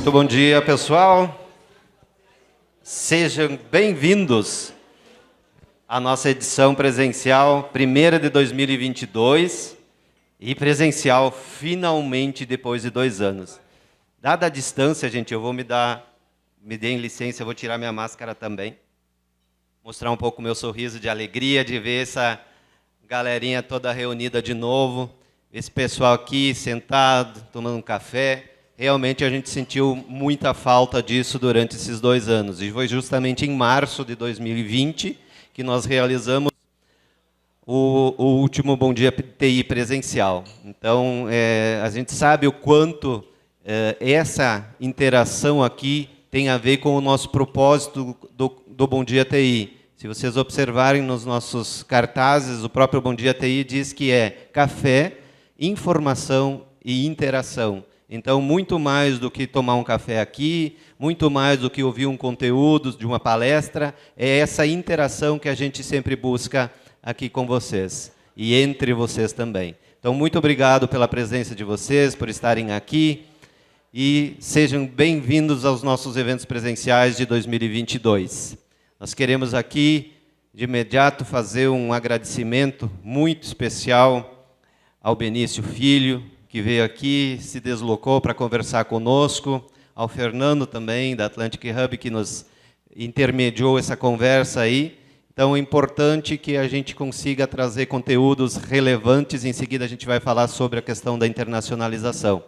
Bom dia, pessoal. Sejam bem-vindos à nossa edição presencial, primeira de 2022, e presencial finalmente depois de 2 anos. Dada a distância, gente, eu vou me deem licença, eu vou tirar minha máscara também. Mostrar um pouco o meu sorriso de alegria de ver essa galerinha toda reunida de novo, esse pessoal aqui sentado, tomando um café. Realmente a gente sentiu muita falta disso durante esses 2 anos. E foi justamente em março de 2020 que nós realizamos o último Bom Dia TI presencial. Então, a gente sabe o quanto essa interação aqui tem a ver com o nosso propósito do Bom Dia TI. Se vocês observarem nos nossos cartazes, o próprio Bom Dia TI diz que é café, informação e interação. Então, muito mais do que tomar um café aqui, muito mais do que ouvir um conteúdo de uma palestra, é essa interação que a gente sempre busca aqui com vocês, e entre vocês também. Então, muito obrigado pela presença de vocês, por estarem aqui, e sejam bem-vindos aos nossos eventos presenciais de 2022. Nós queremos aqui, de imediato, fazer um agradecimento muito especial ao Benício Filho, que veio aqui, se deslocou para conversar conosco, ao Fernando também, da Atlantic Hub, que nos intermediou essa conversa aí. Então, é importante que a gente consiga trazer conteúdos relevantes. Em seguida, a gente vai falar sobre a questão da internacionalização.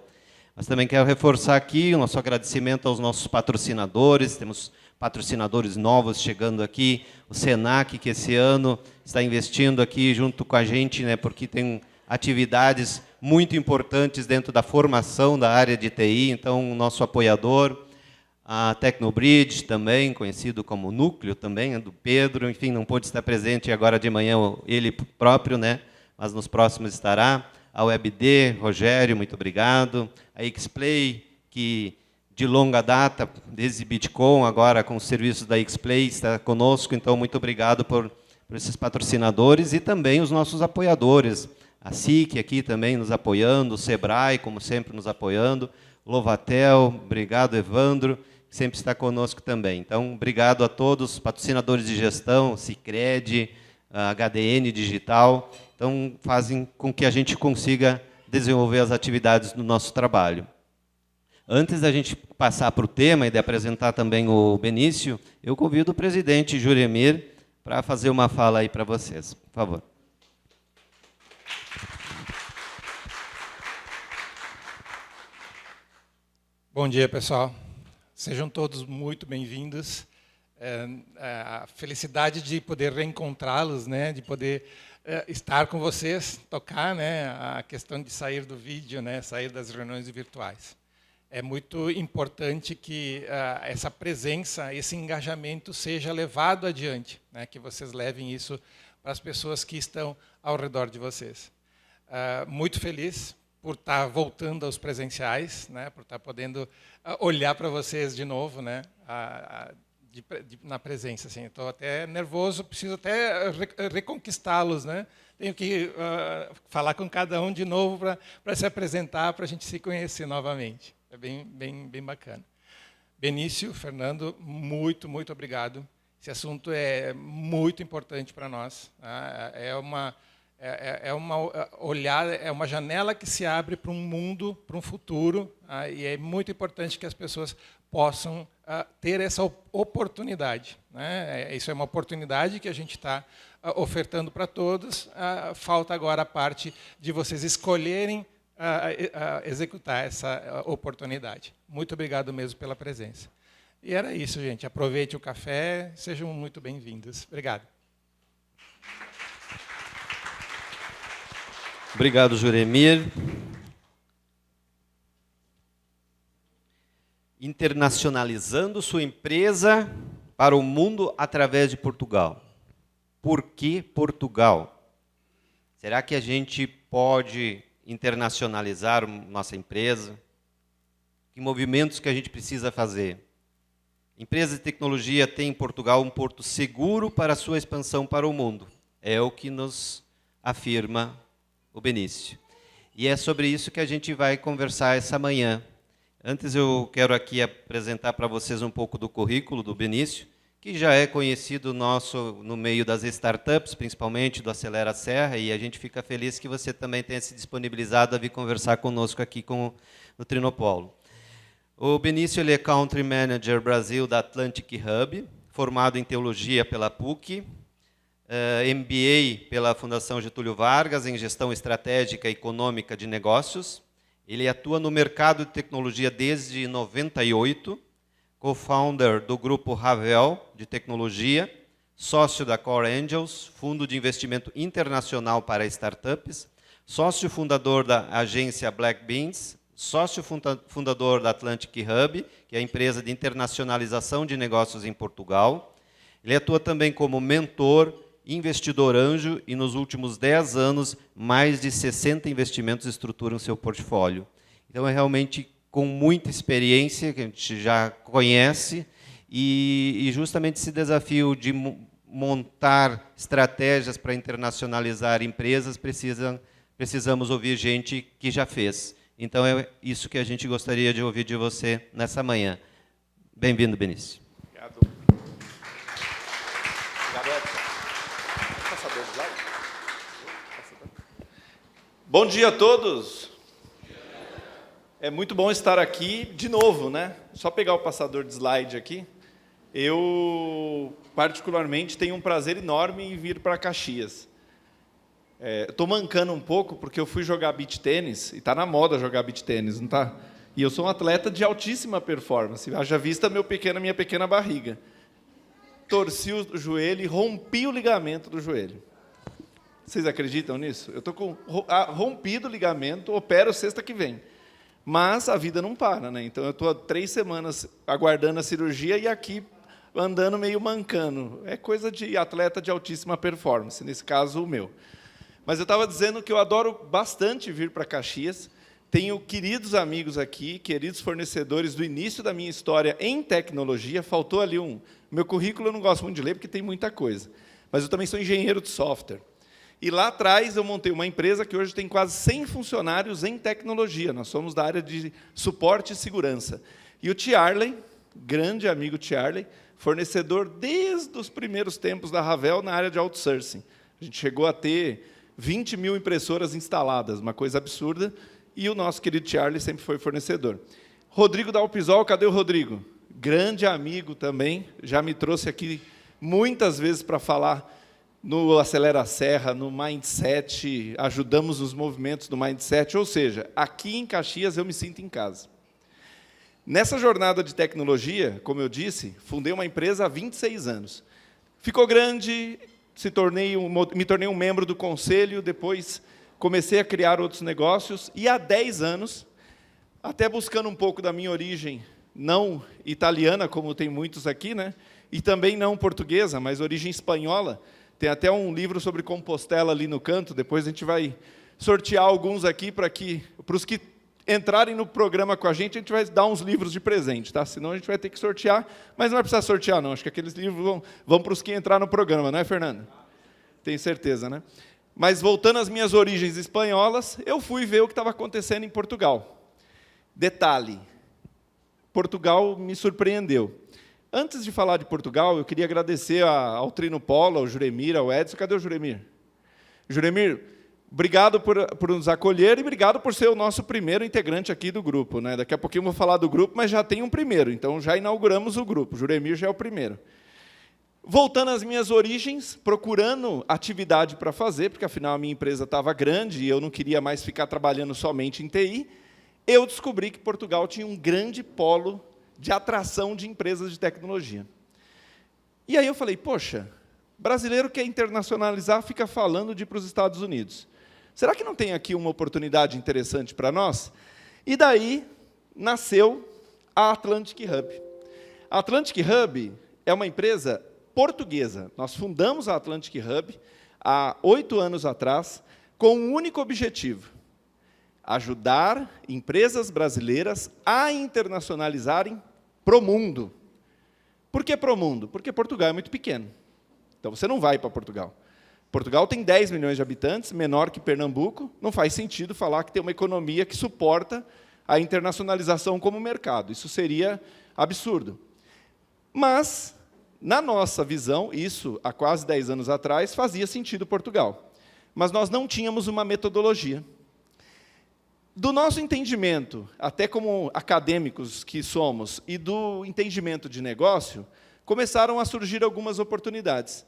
Mas também quero reforçar aqui o nosso agradecimento aos nossos patrocinadores. Temos patrocinadores novos chegando aqui. O Senac, que esse ano está investindo aqui junto com a gente, né, porque tem atividades muito importantes dentro da formação da área de TI, então o nosso apoiador, a Tecnobridge também, conhecido como Núcleo também, do Pedro, enfim, não pôde estar presente agora de manhã ele próprio, né? Mas nos próximos estará. A WebD, Rogério, muito obrigado. A Xplay, que de longa data, desde Bitcoin, agora com os serviços da Xplay, está conosco, então muito obrigado por esses patrocinadores e também os nossos apoiadores. A SIC aqui também nos apoiando, o Sebrae, como sempre, nos apoiando, Lovatel, obrigado, Evandro, que sempre está conosco também. Então, obrigado a todos os patrocinadores de gestão, Sicredi, HDN Digital, então fazem com que a gente consiga desenvolver as atividades do nosso trabalho. Antes da gente passar para o tema e de apresentar também o Benício, eu convido o presidente Juremir para fazer uma fala aí para vocês. Por favor. Bom dia, pessoal. Sejam todos muito bem-vindos. A felicidade de poder reencontrá-los, né, de poder estar com vocês, tocar, né, a questão de sair do vídeo, né, sair das reuniões virtuais. É muito importante que essa presença, esse engajamento seja levado adiante, né, que vocês levem isso para as pessoas que estão ao redor de vocês. Muito feliz por estar voltando aos presenciais, né, por estar podendo olhar para vocês de novo, né, na presença. Assim. Estou até nervoso, preciso até reconquistá-los, né? Tenho que falar com cada um de novo para se apresentar, para a gente se conhecer novamente. É bem bacana. Benício, Fernando, muito obrigado. Esse assunto é muito importante para nós. Tá? É uma olhada, é uma janela que se abre para um mundo, para um futuro, e é muito importante que as pessoas possam ter essa oportunidade, né? Isso é uma oportunidade que a gente está ofertando para todos. Falta agora a parte de vocês escolherem executar essa oportunidade. Muito obrigado mesmo pela presença. E era isso, gente. Aproveite o café, sejam muito bem-vindos. Obrigado. Obrigado, Juremir. Internacionalizando sua empresa para o mundo através de Portugal. Por que Portugal? Será que a gente pode internacionalizar nossa empresa? Que movimentos que a gente precisa fazer? Empresas de tecnologia têm em Portugal um porto seguro para a sua expansão para o mundo. É o que nos afirma o Benício. E é sobre isso que a gente vai conversar essa manhã. Antes eu quero aqui apresentar para vocês um pouco do currículo do Benício, que já é conhecido nosso no meio das startups, principalmente do Acelera Serra, e a gente fica feliz que você também tenha se disponibilizado a vir conversar conosco aqui no Trinopolo. O Benício ele é Country Manager Brasil da Atlantic Hub, formado em Teologia pela PUC, MBA pela Fundação Getúlio Vargas em Gestão Estratégica e Econômica de Negócios. Ele atua no mercado de tecnologia desde 98, co-founder do grupo Ravel de tecnologia, sócio da Core Angels, fundo de investimento internacional para startups, sócio fundador da agência Black Beans, sócio fundador da Atlantic Hub, que é a empresa de internacionalização de negócios em Portugal. Ele atua também como mentor, investidor anjo, e nos últimos 10 anos, mais de 60 investimentos estruturam seu portfólio. Então, é realmente com muita experiência, que a gente já conhece, e justamente esse desafio de montar estratégias para internacionalizar empresas, precisamos ouvir gente que já fez. Então, é isso que a gente gostaria de ouvir de você nessa manhã. Bem-vindo, Benício. Obrigado. Obrigado, Edson. Passador de slide. Bom dia a todos. É muito bom estar aqui de novo, né? Só pegar o passador de slide aqui. Eu, particularmente, tenho um prazer enorme em vir para Caxias. Estou mancando um pouco porque eu fui jogar beach tênis, e está na moda jogar beach tênis, não está? E eu sou um atleta de altíssima performance, haja vista minha pequena barriga. Torci o joelho e rompi o ligamento do joelho. Vocês acreditam nisso? Eu estou com rompido o ligamento, opero sexta que vem. Mas a vida não para, né? Então eu estou há 3 semanas aguardando a cirurgia e aqui andando meio mancando. É coisa de atleta de altíssima performance, nesse caso o meu. Mas eu estava dizendo que eu adoro bastante vir para Caxias. Tenho queridos amigos aqui, queridos fornecedores do início da minha história em tecnologia. Faltou ali meu currículo eu não gosto muito de ler, porque tem muita coisa. Mas eu também sou engenheiro de software. E lá atrás eu montei uma empresa que hoje tem quase 100 funcionários em tecnologia. Nós somos da área de suporte e segurança. E o Tiarley, grande amigo Tiarley, fornecedor desde os primeiros tempos da Ravel na área de outsourcing. A gente chegou a ter 20 mil impressoras instaladas, uma coisa absurda, e o nosso querido Tiarley sempre foi fornecedor. Rodrigo Dalpisol, cadê o Rodrigo? Grande amigo também, já me trouxe aqui muitas vezes para falar no Acelera Serra, no Mindset, ajudamos os movimentos do Mindset, ou seja, aqui em Caxias eu me sinto em casa. Nessa jornada de tecnologia, como eu disse, fundei uma empresa há 26 anos. Ficou grande, me tornei um membro do conselho, depois comecei a criar outros negócios, e há 10 anos, até buscando um pouco da minha origem, não italiana, como tem muitos aqui, né? E também não portuguesa, mas origem espanhola. Tem até um livro sobre Compostela ali no canto, depois a gente vai sortear alguns aqui para os que entrarem no programa com a gente vai dar uns livros de presente, tá? Senão a gente vai ter que sortear, mas não vai precisar sortear, não. Acho que aqueles livros vão para os que entrar no programa, não é, Fernando? Tenho certeza, né? Mas, voltando às minhas origens espanholas, eu fui ver o que estava acontecendo em Portugal. Detalhe, Portugal me surpreendeu. Antes de falar de Portugal, eu queria agradecer ao Trinopolo, ao Juremir, ao Edson. Cadê o Juremir? Juremir, obrigado por nos acolher e obrigado por ser o nosso primeiro integrante aqui do grupo, né? Daqui a pouquinho eu vou falar do grupo, mas já tem um primeiro, então já inauguramos o grupo. Juremir já é o primeiro. Voltando às minhas origens, procurando atividade para fazer, porque afinal a minha empresa estava grande e eu não queria mais ficar trabalhando somente em TI, eu descobri que Portugal tinha um grande polo de atração de empresas de tecnologia. E aí eu falei, poxa, brasileiro quer internacionalizar, fica falando de ir para os Estados Unidos. Será que não tem aqui uma oportunidade interessante para nós? E daí nasceu a Atlantic Hub. A Atlantic Hub é uma empresa portuguesa. Nós fundamos a Atlantic Hub há 8 anos atrás, com um único objetivo: ajudar empresas brasileiras a internacionalizarem para o mundo. Por que para o mundo? Porque Portugal é muito pequeno. Então, você não vai para Portugal. Portugal tem 10 milhões de habitantes, menor que Pernambuco. Não faz sentido falar que tem uma economia que suporta a internacionalização como mercado. Isso seria absurdo. Mas, na nossa visão, isso, há quase 10 anos atrás, fazia sentido Portugal. Mas nós não tínhamos uma metodologia. Do nosso entendimento, até como acadêmicos que somos, e do entendimento de negócio, começaram a surgir algumas oportunidades.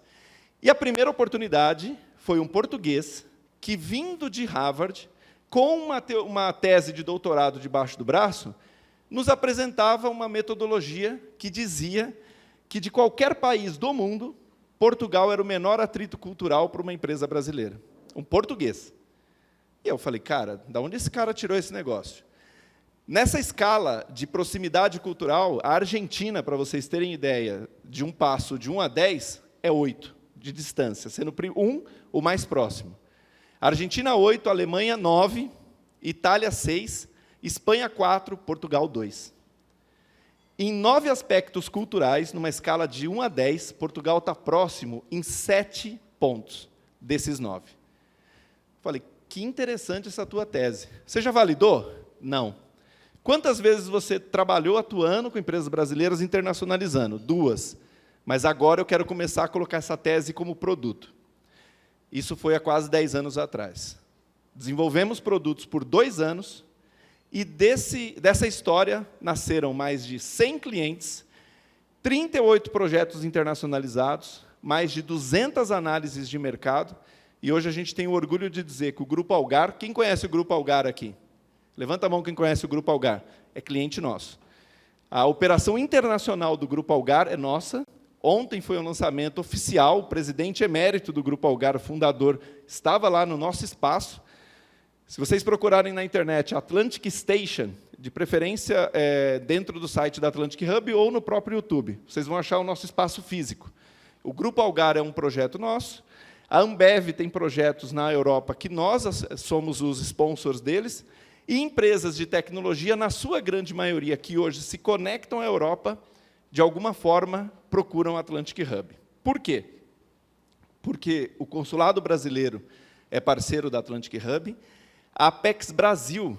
E a primeira oportunidade foi um português que, vindo de Harvard, com uma tese de doutorado debaixo do braço, nos apresentava uma metodologia que dizia que, de qualquer país do mundo, Portugal era o menor atrito cultural para uma empresa brasileira. Um português. E eu falei, cara, de onde esse cara tirou esse negócio? Nessa escala de proximidade cultural, a Argentina, para vocês terem ideia, de um passo de 1 a 10, é 8 de distância, sendo 1 o mais próximo. Argentina 8, Alemanha 9, Itália 6, Espanha 4, Portugal 2. Em 9 aspectos culturais, numa escala de 1 a 10, Portugal está próximo em 7 pontos desses 9. Falei, que interessante essa tua tese. Você já validou? Não. Quantas vezes você trabalhou atuando com empresas brasileiras internacionalizando? 2. Mas agora eu quero começar a colocar essa tese como produto. Isso foi há quase 10 anos atrás. Desenvolvemos produtos por 2 anos, e dessa história nasceram mais de 100 clientes, 38 projetos internacionalizados, mais de 200 análises de mercado, e hoje a gente tem o orgulho de dizer que o Grupo Algar... Quem conhece o Grupo Algar aqui? Levanta a mão quem conhece o Grupo Algar. É cliente nosso. A operação internacional do Grupo Algar é nossa. Ontem foi um lançamento oficial, o presidente emérito do Grupo Algar, o fundador, estava lá no nosso espaço. Se vocês procurarem na internet Atlantic Station, de preferência dentro do site da Atlantic Hub ou no próprio YouTube, vocês vão achar o nosso espaço físico. O Grupo Algar é um projeto nosso. A Ambev tem projetos na Europa que nós somos os sponsors deles, e empresas de tecnologia, na sua grande maioria, que hoje se conectam à Europa, de alguma forma, procuram a Atlantic Hub. Por quê? Porque o consulado brasileiro é parceiro da Atlantic Hub. A Apex Brasil,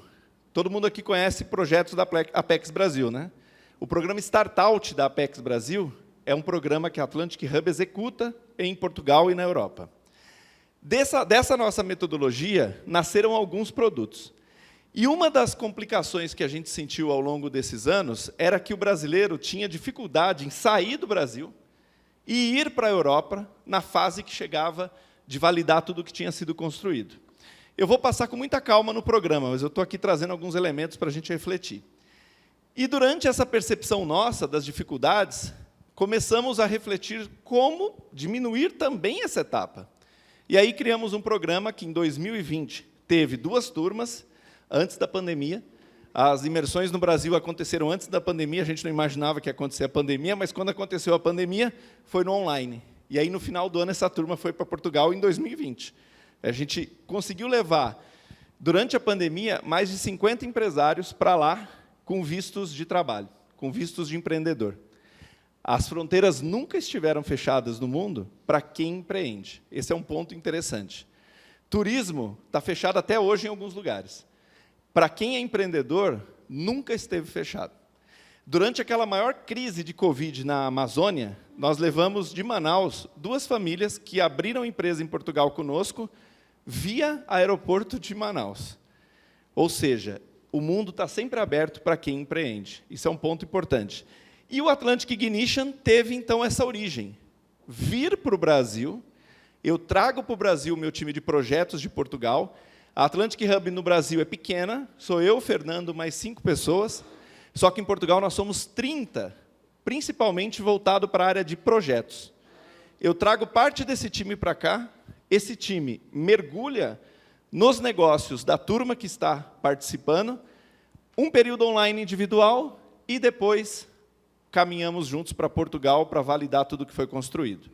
todo mundo aqui conhece projetos da Apex Brasil, né? O programa Startout da Apex Brasil é um programa que a Atlantic Hub executa em Portugal e na Europa. Dessa nossa metodologia, nasceram alguns produtos. E uma das complicações que a gente sentiu ao longo desses anos era que o brasileiro tinha dificuldade em sair do Brasil e ir para a Europa na fase que chegava de validar tudo o que tinha sido construído. Eu vou passar com muita calma no programa, mas eu estou aqui trazendo alguns elementos para a gente refletir. E, durante essa percepção nossa das dificuldades, começamos a refletir como diminuir também essa etapa. E aí criamos um programa que, em 2020, teve 2 turmas, antes da pandemia. As imersões no Brasil aconteceram antes da pandemia, a gente não imaginava que ia acontecer a pandemia, mas, quando aconteceu a pandemia, foi no online. E aí, no final do ano, essa turma foi para Portugal em 2020. A gente conseguiu levar, durante a pandemia, mais de 50 empresários para lá com vistos de trabalho, com vistos de empreendedor. As fronteiras nunca estiveram fechadas no mundo para quem empreende. Esse é um ponto interessante. Turismo está fechado até hoje em alguns lugares. Para quem é empreendedor, nunca esteve fechado. Durante aquela maior crise de Covid na Amazônia, nós levamos de Manaus 2 famílias que abriram empresa em Portugal conosco via aeroporto de Manaus. Ou seja, o mundo está sempre aberto para quem empreende. Isso é um ponto importante. E o Atlantic Ignition teve, então, essa origem. Vir para o Brasil, eu trago para o Brasil o meu time de projetos de Portugal. A Atlantic Hub no Brasil é pequena, sou eu, Fernando, mais 5 pessoas, só que em Portugal nós somos 30, principalmente voltado para a área de projetos. Eu trago parte desse time para cá, esse time mergulha nos negócios da turma que está participando, um período online individual e depois caminhamos juntos para Portugal para validar tudo que foi construído.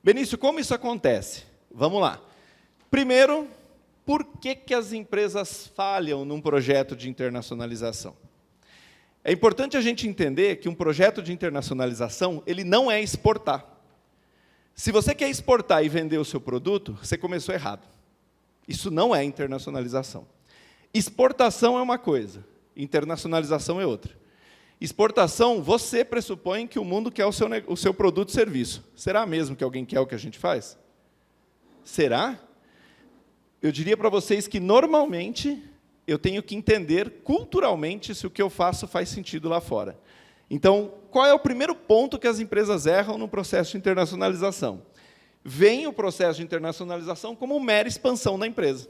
Benício, como isso acontece? Vamos lá. Primeiro, por que as empresas falham num projeto de internacionalização? É importante a gente entender que um projeto de internacionalização ele não é exportar. Se você quer exportar e vender o seu produto, você começou errado. Isso não é internacionalização. Exportação é uma coisa, internacionalização é outra. Exportação, você pressupõe que o mundo quer o seu produto e serviço. Será mesmo que alguém quer o que a gente faz? Será? Eu diria para vocês que, normalmente, eu tenho que entender culturalmente se o que eu faço faz sentido lá fora. Então, qual é o primeiro ponto que as empresas erram no processo de internacionalização? Vem o processo de internacionalização como mera expansão da empresa.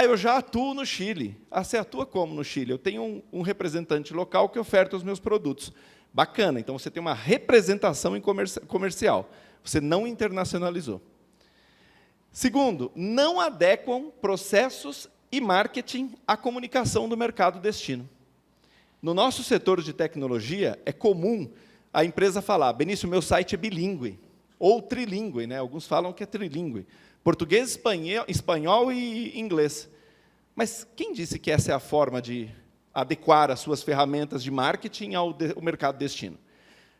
Eu já atuo no Chile. Você atua como no Chile? Eu tenho um representante local que oferta os meus produtos. Bacana, então você tem uma representação comercial. Você não internacionalizou. Segundo, não adequam processos e marketing à comunicação do mercado destino. No nosso setor de tecnologia, é comum a empresa falar, Benício, meu site é bilíngue, ou trilíngue, né? Alguns falam que é trilíngue. Português, espanhol e inglês. Mas quem disse que essa é a forma de adequar as suas ferramentas de marketing ao mercado destino?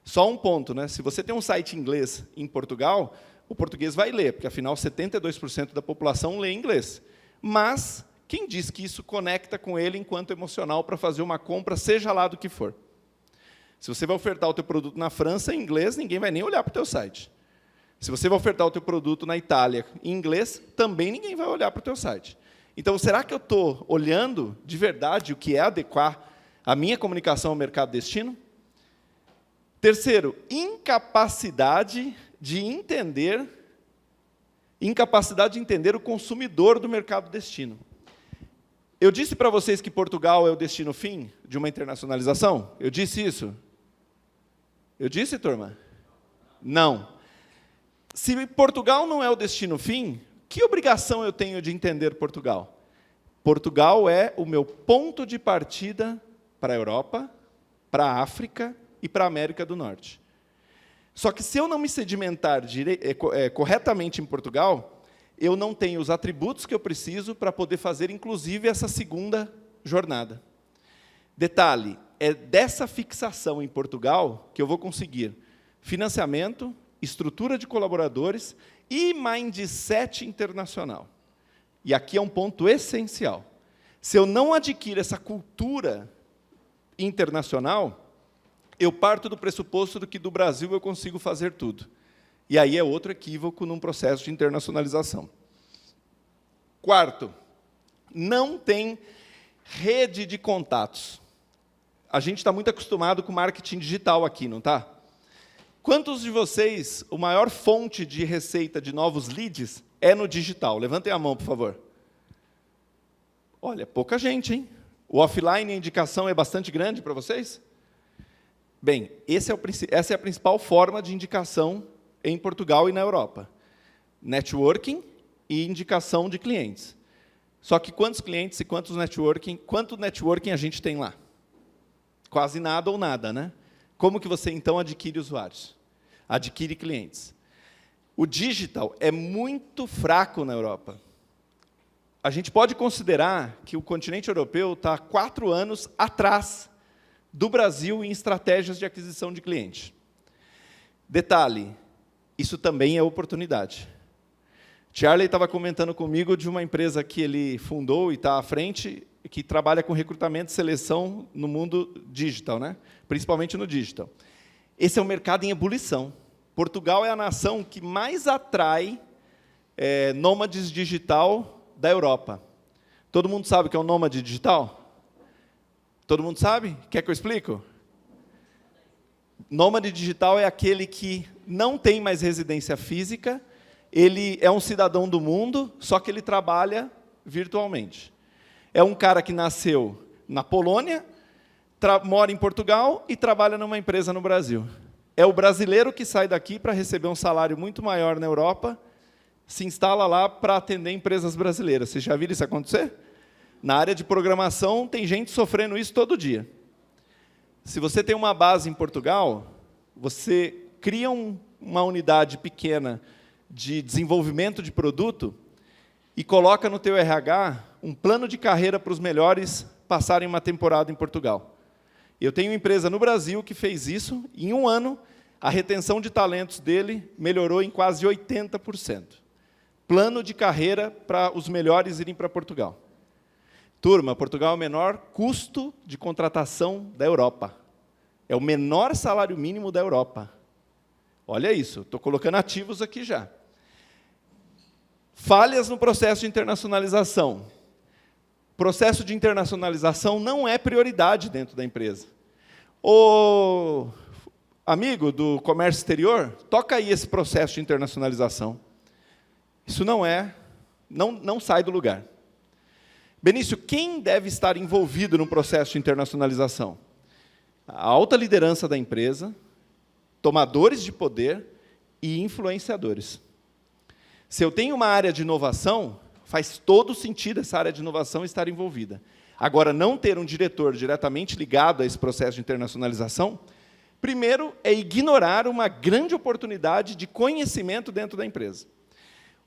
Só um ponto, né? Se você tem um site em inglês em Portugal, o português vai ler, porque, afinal, 72% da população lê inglês. Mas quem diz que isso conecta com ele enquanto emocional para fazer uma compra, seja lá do que for? Se você vai ofertar o teu produto na França em inglês, ninguém vai nem olhar para o teu site. Se você vai ofertar o teu produto na Itália em inglês, também ninguém vai olhar para o teu site. Então, será que eu estou olhando de verdade o que é adequar a minha comunicação ao mercado destino? Terceiro, incapacidade de entender o consumidor do mercado destino. Eu disse para vocês que Portugal é o destino fim de uma internacionalização? Eu disse isso? Eu disse, turma? Não. Se Portugal não é o destino fim, que obrigação eu tenho de entender Portugal? Portugal é o meu ponto de partida para a Europa, para a África e para a América do Norte. Só que, se eu não me sedimentar corretamente em Portugal, eu não tenho os atributos que eu preciso para poder fazer, inclusive, essa segunda jornada. Detalhe, é dessa fixação em Portugal que eu vou conseguir financiamento, estrutura de colaboradores e mindset internacional. E aqui é um ponto essencial. Se eu não adquirir essa cultura internacional, eu parto do pressuposto de que do Brasil eu consigo fazer tudo. E aí é outro equívoco num processo de internacionalização. Quarto, não tem rede de contatos. A gente está muito acostumado com marketing digital aqui, não está? Quantos de vocês, a maior fonte de receita de novos leads é no digital? Levantem a mão, por favor. Olha, pouca gente, hein? O offline, a indicação é bastante grande para vocês? Bem, essa é a principal forma de indicação em Portugal e na Europa. Networking e indicação de clientes. Só que quantos clientes e quanto networking a gente tem lá? Quase nada ou nada, né? Como que você, então, adquire usuários? Adquire clientes. O digital é muito fraco na Europa. A gente pode considerar que o continente europeu está 4 anos atrás do Brasil em estratégias de aquisição de cliente. Detalhe, isso também é oportunidade. Charlie estava comentando comigo de uma empresa que ele fundou e está à frente, que trabalha com recrutamento e seleção no mundo digital, né? Principalmente no digital. Esse é um mercado em ebulição. Portugal é a nação que mais atrai nômades digital da Europa. Todo mundo sabe o que é um nômade digital? Todo mundo sabe? Quer que eu explique? Nômade digital é aquele que não tem mais residência física, ele é um cidadão do mundo, só que ele trabalha virtualmente. É um cara que nasceu na Polônia, mora em Portugal e trabalha numa empresa no Brasil. É o brasileiro que sai daqui para receber um salário muito maior na Europa, se instala lá para atender empresas brasileiras. Vocês já viram isso acontecer? Na área de programação, tem gente sofrendo isso todo dia. Se você tem uma base em Portugal, você cria uma unidade pequena de desenvolvimento de produto e coloca no teu RH um plano de carreira para os melhores passarem uma temporada em Portugal. Eu tenho uma empresa no Brasil que fez isso, e em um ano, a retenção de talentos dele melhorou em quase 80%. Plano de carreira para os melhores irem para Portugal. Turma, Portugal é o menor custo de contratação da Europa. É o menor salário mínimo da Europa. Olha isso, estou colocando ativos aqui já. Falhas no processo de internacionalização. Processo de internacionalização não é prioridade dentro da empresa. Ô, amigo do comércio exterior, toca aí esse processo de internacionalização. Isso não sai do lugar. Benício, quem deve estar envolvido no processo de internacionalização? A alta liderança da empresa, tomadores de poder e influenciadores. Se eu tenho uma área de inovação, faz todo sentido essa área de inovação estar envolvida. Agora, não ter um diretor diretamente ligado a esse processo de internacionalização, primeiro, é ignorar uma grande oportunidade de conhecimento dentro da empresa.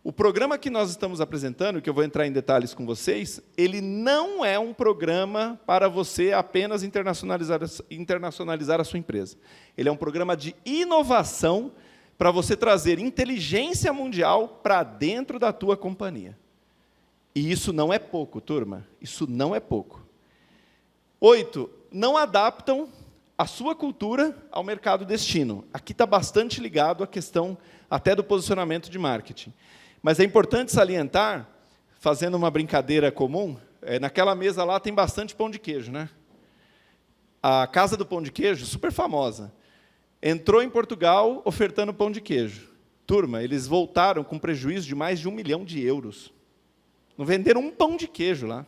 O programa que nós estamos apresentando, que eu vou entrar em detalhes com vocês, ele não é um programa para você apenas internacionalizar a sua empresa. Ele é um programa de inovação para você trazer inteligência mundial para dentro da tua companhia. E isso não é pouco, turma. Isso não é pouco. 8, não adaptam a sua cultura ao mercado destino. Aqui está bastante ligado à questão até do posicionamento de marketing. Mas é importante salientar, fazendo uma brincadeira comum, naquela mesa lá tem bastante pão de queijo, né? A Casa do Pão de Queijo, super famosa, entrou em Portugal ofertando pão de queijo. Turma, eles voltaram com prejuízo de mais de 1 milhão de euros. Não venderam um pão de queijo lá.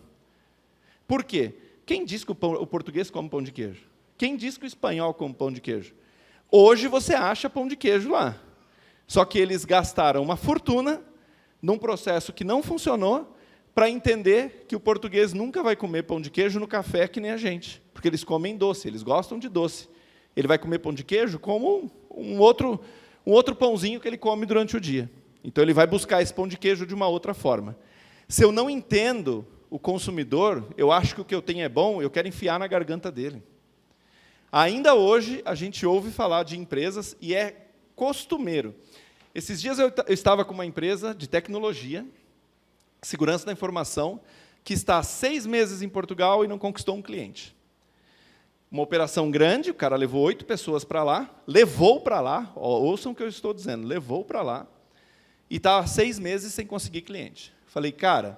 Por quê? Quem diz que o português come pão de queijo? Quem diz que o espanhol come pão de queijo? Hoje você acha pão de queijo lá. Só que eles gastaram uma fortuna num processo que não funcionou para entender que o português nunca vai comer pão de queijo no café que nem a gente, porque eles comem doce, eles gostam de doce. Ele vai comer pão de queijo como um outro pãozinho que ele come durante o dia. Então, ele vai buscar esse pão de queijo de uma outra forma. Se eu não entendo o consumidor, eu acho que o que eu tenho é bom, eu quero enfiar na garganta dele. Ainda hoje, a gente ouve falar de empresas, e é costumeiro. Esses dias eu estava com uma empresa de tecnologia, segurança da informação, que está há 6 meses em Portugal e não conquistou um cliente. Uma operação grande, o cara levou 8 pessoas para lá, ouçam o que eu estou dizendo, levou para lá, e está há 6 meses sem conseguir cliente. Falei, cara,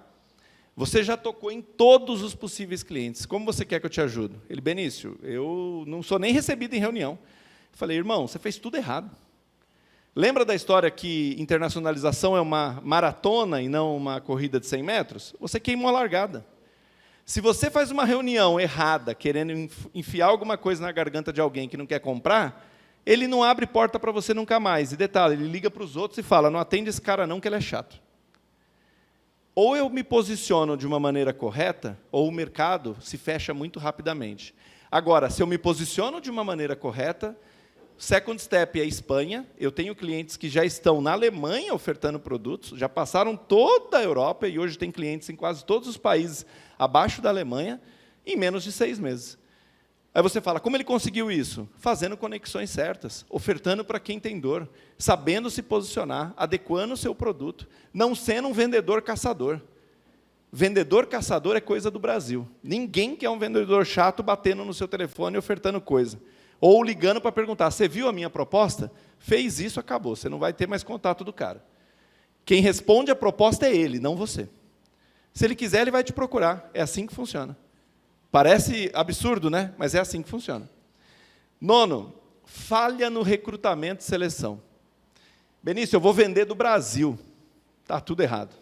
você já tocou em todos os possíveis clientes, como você quer que eu te ajude? Ele, Benício, eu não sou nem recebido em reunião. Falei, irmão, você fez tudo errado. Lembra da história que internacionalização é uma maratona e não uma corrida de 100 metros? Você queimou a largada. Se você faz uma reunião errada, querendo enfiar alguma coisa na garganta de alguém que não quer comprar, ele não abre porta para você nunca mais. E detalhe, ele liga para os outros e fala, não atende esse cara não, que ele é chato. Ou eu me posiciono de uma maneira correta, ou o mercado se fecha muito rapidamente. Agora, se eu me posiciono de uma maneira correta, second step é a Espanha. Eu tenho clientes que já estão na Alemanha ofertando produtos, já passaram toda a Europa e hoje tem clientes em quase todos os países abaixo da Alemanha, em menos de 6 meses. Aí você fala, como ele conseguiu isso? Fazendo conexões certas, ofertando para quem tem dor, sabendo se posicionar, adequando o seu produto, não sendo um vendedor caçador. Vendedor caçador é coisa do Brasil. Ninguém quer um vendedor chato batendo no seu telefone e ofertando coisa. Ou ligando para perguntar, você viu a minha proposta? Fez isso, acabou. Você não vai ter mais contato do cara. Quem responde a proposta é ele, não você. Se ele quiser, ele vai te procurar. É assim que funciona. Parece absurdo, né? Mas é assim que funciona. 9, falha no recrutamento e seleção. Benício, eu vou vender do Brasil. Está tudo errado.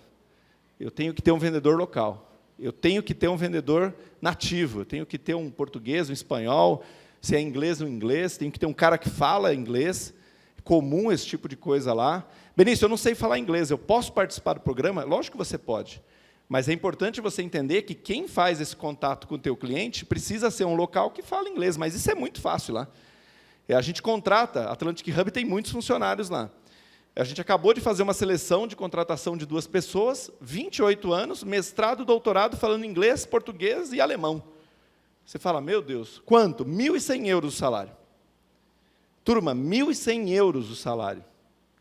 Eu tenho que ter um vendedor local. Eu tenho que ter um vendedor nativo. Eu tenho que ter um português, um espanhol, se é inglês, um inglês. Tenho que ter um cara que fala inglês. É comum esse tipo de coisa lá. Benício, eu não sei falar inglês. Eu posso participar do programa? Lógico que você pode. Mas é importante você entender que quem faz esse contato com o teu cliente precisa ser um local que fala inglês. Mas isso é muito fácil lá. A gente contrata, a Atlantic Hub tem muitos funcionários lá. A gente acabou de fazer uma seleção de contratação de 2 pessoas, 28 anos, mestrado, doutorado, falando inglês, português e alemão. Você fala, meu Deus, quanto? 1.100 euros o salário. Turma, 1.100 euros o salário.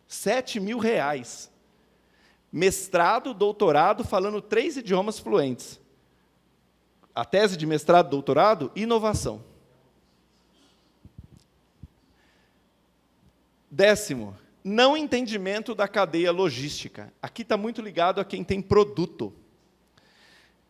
7.000 reais. Mestrado, doutorado, falando 3 idiomas fluentes. A tese de mestrado, doutorado, inovação. 10º, não entendimento da cadeia logística. Aqui está muito ligado a quem tem produto.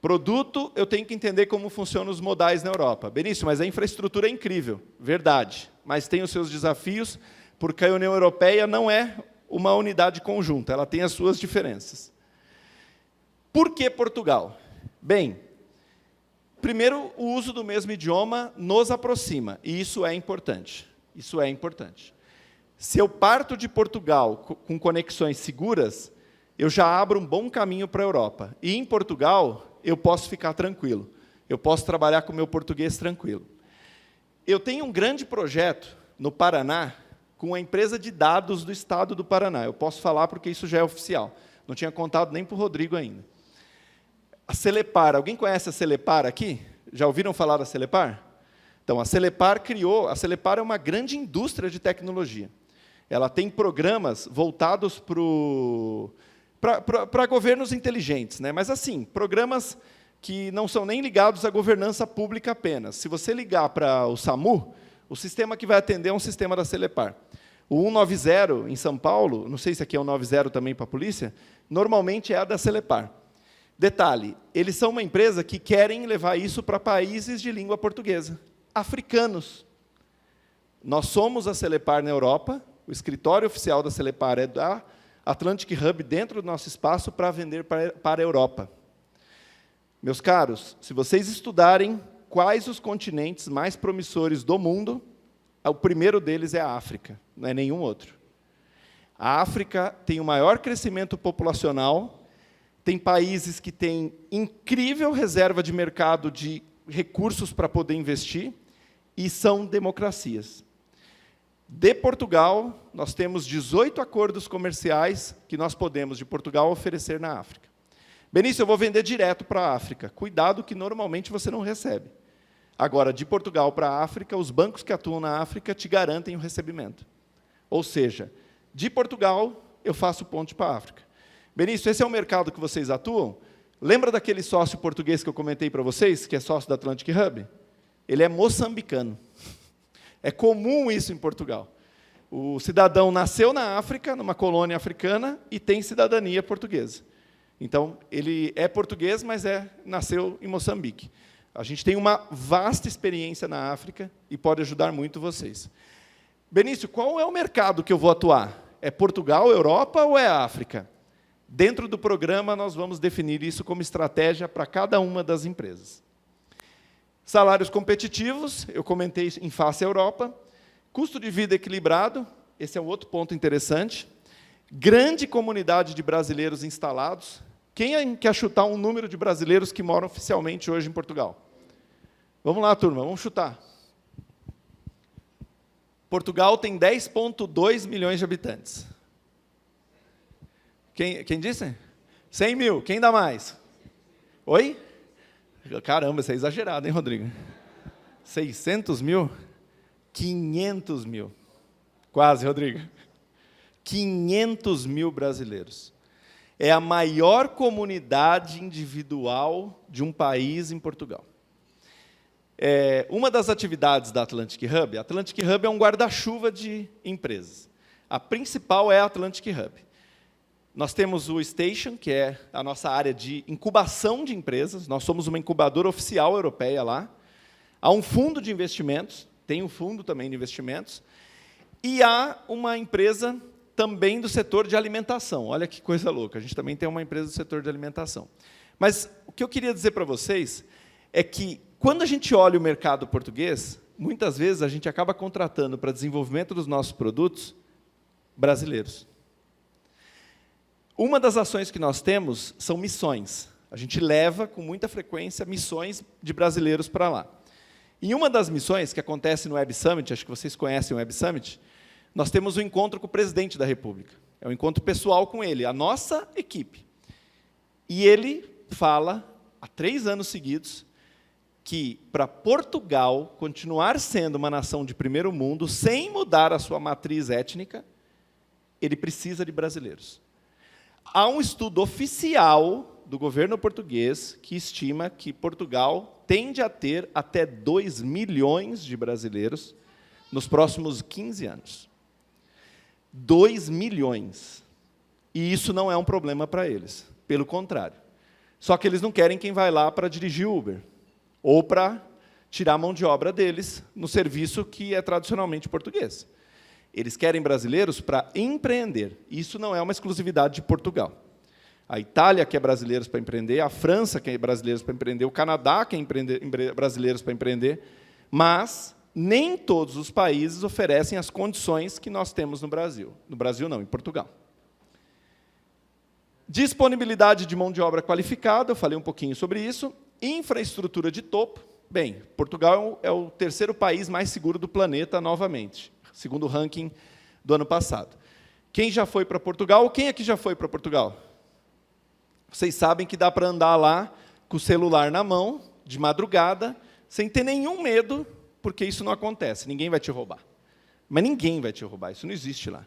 Produto, eu tenho que entender como funcionam os modais na Europa. Benício, mas a infraestrutura é incrível. Verdade. Mas tem os seus desafios, porque a União Europeia não é uma unidade conjunta. Ela tem as suas diferenças. Por que Portugal? Bem, primeiro, o uso do mesmo idioma nos aproxima. E isso é importante. Isso é importante. Se eu parto de Portugal com conexões seguras, eu já abro um bom caminho para a Europa. E em Portugal, eu posso ficar tranquilo. Eu posso trabalhar com o meu português tranquilo. Eu tenho um grande projeto no Paraná com a empresa de dados do estado do Paraná. Eu posso falar porque isso já é oficial. Não tinha contado nem para o Rodrigo ainda. A Celepar. Alguém conhece a Celepar aqui? Já ouviram falar da Celepar? Então, a Celepar criou... A Celepar é uma grande indústria de tecnologia. Ela tem programas voltados para governos inteligentes, né? Mas, assim, programas que não são nem ligados à governança pública apenas. Se você ligar para o SAMU, o sistema que vai atender é um sistema da Celepar. O 190, em São Paulo, não sei se aqui é o 90 também para a polícia, normalmente é a da Celepar. Detalhe, eles são uma empresa que querem levar isso para países de língua portuguesa, africanos. Nós somos a Celepar na Europa. O escritório oficial da Celepar é da Atlantic Hub dentro do nosso espaço para vender para a Europa. Meus caros, se vocês estudarem quais os continentes mais promissores do mundo, o primeiro deles é a África, não é nenhum outro. A África tem o maior crescimento populacional, tem países que têm incrível reserva de mercado de recursos para poder investir e são democracias. De Portugal, nós temos 18 acordos comerciais que nós podemos, de Portugal, oferecer na África. Benício, eu vou vender direto para a África. Cuidado que normalmente você não recebe. Agora, de Portugal para a África, os bancos que atuam na África te garantem o recebimento. Ou seja, de Portugal, eu faço ponte para a África. Benício, esse é o mercado que vocês atuam? Lembra daquele sócio português que eu comentei para vocês, que é sócio da Atlantic Hub? Ele é moçambicano. É comum isso em Portugal. O cidadão nasceu na África, numa colônia africana, e tem cidadania portuguesa. Então, ele é português, mas nasceu em Moçambique. A gente tem uma vasta experiência na África e pode ajudar muito vocês. Benício, qual é o mercado que eu vou atuar? É Portugal, Europa ou é África? Dentro do programa, nós vamos definir isso como estratégia para cada uma das empresas. Salários competitivos, eu comentei em face à Europa. Custo de vida equilibrado, esse é um outro ponto interessante. Grande comunidade de brasileiros instalados. Quem quer chutar um número de brasileiros que moram oficialmente hoje em Portugal? Vamos lá, turma, vamos chutar. Portugal tem 10,2 milhões de habitantes. Quem disse? 100 mil. Quem dá mais? Oi? Caramba, isso é exagerado, hein, Rodrigo? 600 mil? 500 mil. Quase, Rodrigo. 500 mil brasileiros. É a maior comunidade individual de um país em Portugal. Uma das atividades da Atlantic Hub, a Atlantic Hub é um guarda-chuva de empresas. A principal é a Atlantic Hub. Nós temos o Station, que é a nossa área de incubação de empresas. Nós somos uma incubadora oficial europeia lá. Há um fundo de investimentos, tem um fundo também de investimentos. E há uma empresa também do setor de alimentação. Olha que coisa louca, a gente também tem uma empresa do setor de alimentação. Mas o que eu queria dizer para vocês é que, quando a gente olha o mercado português, muitas vezes a gente acaba contratando para desenvolvimento dos nossos produtos brasileiros. Uma das ações que nós temos são missões. A gente leva, com muita frequência, missões de brasileiros para lá. Em uma das missões, que acontece no Web Summit, acho que vocês conhecem o Web Summit, nós temos um encontro com o presidente da República. É um encontro pessoal com ele, a nossa equipe. E ele fala, há 3 anos seguidos, que, para Portugal continuar sendo uma nação de primeiro mundo, sem mudar a sua matriz étnica, ele precisa de brasileiros. Há um estudo oficial do governo português que estima que Portugal tende a ter até 2 milhões de brasileiros nos próximos 15 anos. 2 milhões. E isso não é um problema para eles. Pelo contrário. Só que eles não querem quem vai lá para dirigir Uber, ou para tirar a mão de obra deles no serviço que é tradicionalmente português. Eles querem brasileiros para empreender. Isso não é uma exclusividade de Portugal. A Itália quer brasileiros para empreender, a França quer brasileiros para empreender, o Canadá quer brasileiros para empreender, mas nem todos os países oferecem as condições que nós temos no Brasil. No Brasil não, em Portugal. Disponibilidade de mão de obra qualificada, eu falei um pouquinho sobre isso. Infraestrutura de topo. Bem, Portugal é o 3º país mais seguro do planeta, novamente, segundo o ranking do ano passado. Quem já foi para Portugal? Quem aqui já foi para Portugal? Vocês sabem que dá para andar lá com o celular na mão, de madrugada, sem ter nenhum medo, porque isso não acontece, ninguém vai te roubar. Mas ninguém vai te roubar, isso não existe lá.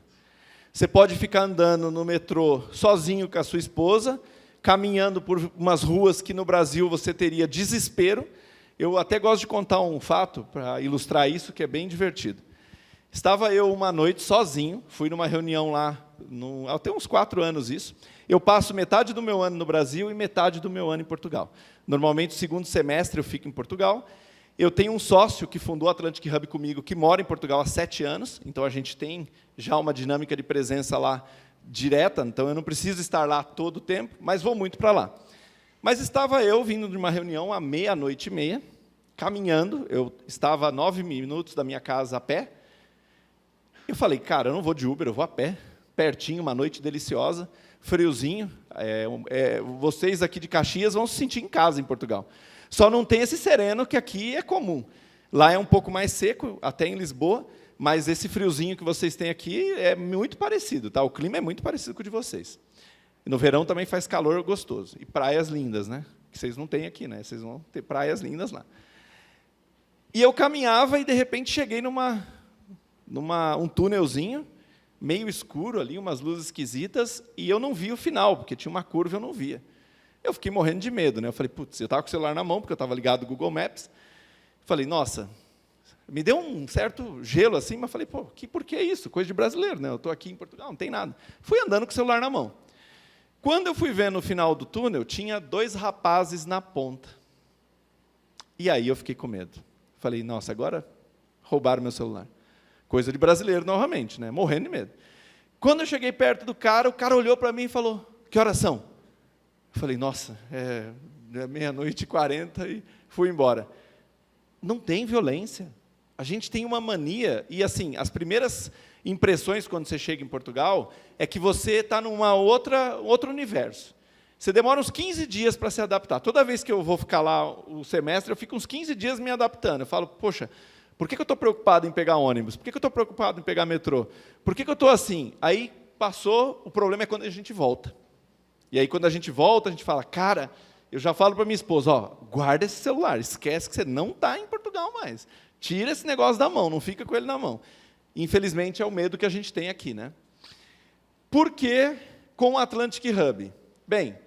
Você pode ficar andando no metrô sozinho com a sua esposa, caminhando por umas ruas que no Brasil você teria desespero. Eu até gosto de contar um fato para ilustrar isso, que é bem divertido. Estava eu uma noite sozinho, fui numa reunião lá, até uns 4 anos isso. Eu passo metade do meu ano no Brasil e metade do meu ano em Portugal. Normalmente, o 2º semestre eu fico em Portugal. Eu tenho um sócio que fundou o Atlantic Hub comigo, que mora em Portugal há 7 anos, então a gente tem já uma dinâmica de presença lá direta, então eu não preciso estar lá todo o tempo, mas vou muito para lá. Mas estava eu vindo de uma reunião à 00:30, caminhando, eu estava a 9 minutos da minha casa a pé. Eu falei, cara, eu não vou de Uber, eu vou a pé, pertinho, uma noite deliciosa, friozinho. Vocês aqui de Caxias vão se sentir em casa em Portugal. Só não tem esse sereno que aqui é comum. Lá é um pouco mais seco, até em Lisboa, mas esse friozinho que vocês têm aqui é muito parecido, tá? O clima é muito parecido com o de vocês. E no verão também faz calor gostoso. E praias lindas, né? Que vocês não têm aqui, né? Vocês vão ter praias lindas lá. E eu caminhava e, de repente, cheguei um túnelzinho, meio escuro ali, umas luzes esquisitas, e eu não vi o final, porque tinha uma curva e eu não via. Eu fiquei morrendo de medo, né? Eu falei, putz, eu estava com o celular na mão, porque eu estava ligado no Google Maps. Falei, nossa, me deu um certo gelo assim, mas falei, pô, por que isso? Coisa de brasileiro, né? Eu estou aqui em Portugal, não tem nada. Fui andando com o celular na mão. Quando eu fui ver no final do túnel, tinha 2 rapazes na ponta. E aí eu fiquei com medo. Falei, nossa, agora roubaram meu celular. Coisa de brasileiro novamente, né? Morrendo de medo. Quando eu cheguei perto do cara, o cara olhou para mim e falou, que horas são? Eu falei, nossa, é 00:40 e fui embora. Não tem violência. A gente tem uma mania, e assim, as primeiras impressões quando você chega em Portugal é que você está num outro universo. Você demora uns 15 dias para se adaptar. Toda vez que eu vou ficar lá o semestre, eu fico uns 15 dias me adaptando. Eu falo, poxa, por que eu estou preocupado em pegar ônibus? Por que eu estou preocupado em pegar metrô? Por que eu estou assim? Aí passou, o problema é quando a gente volta. E aí, quando a gente volta, a gente fala, cara, eu já falo para minha esposa, ó, guarda esse celular, esquece que você não está em Portugal mais. Tira esse negócio da mão, não fica com ele na mão. Infelizmente, é o medo que a gente tem aqui, né? Por que com o Atlantic Hub? Bem,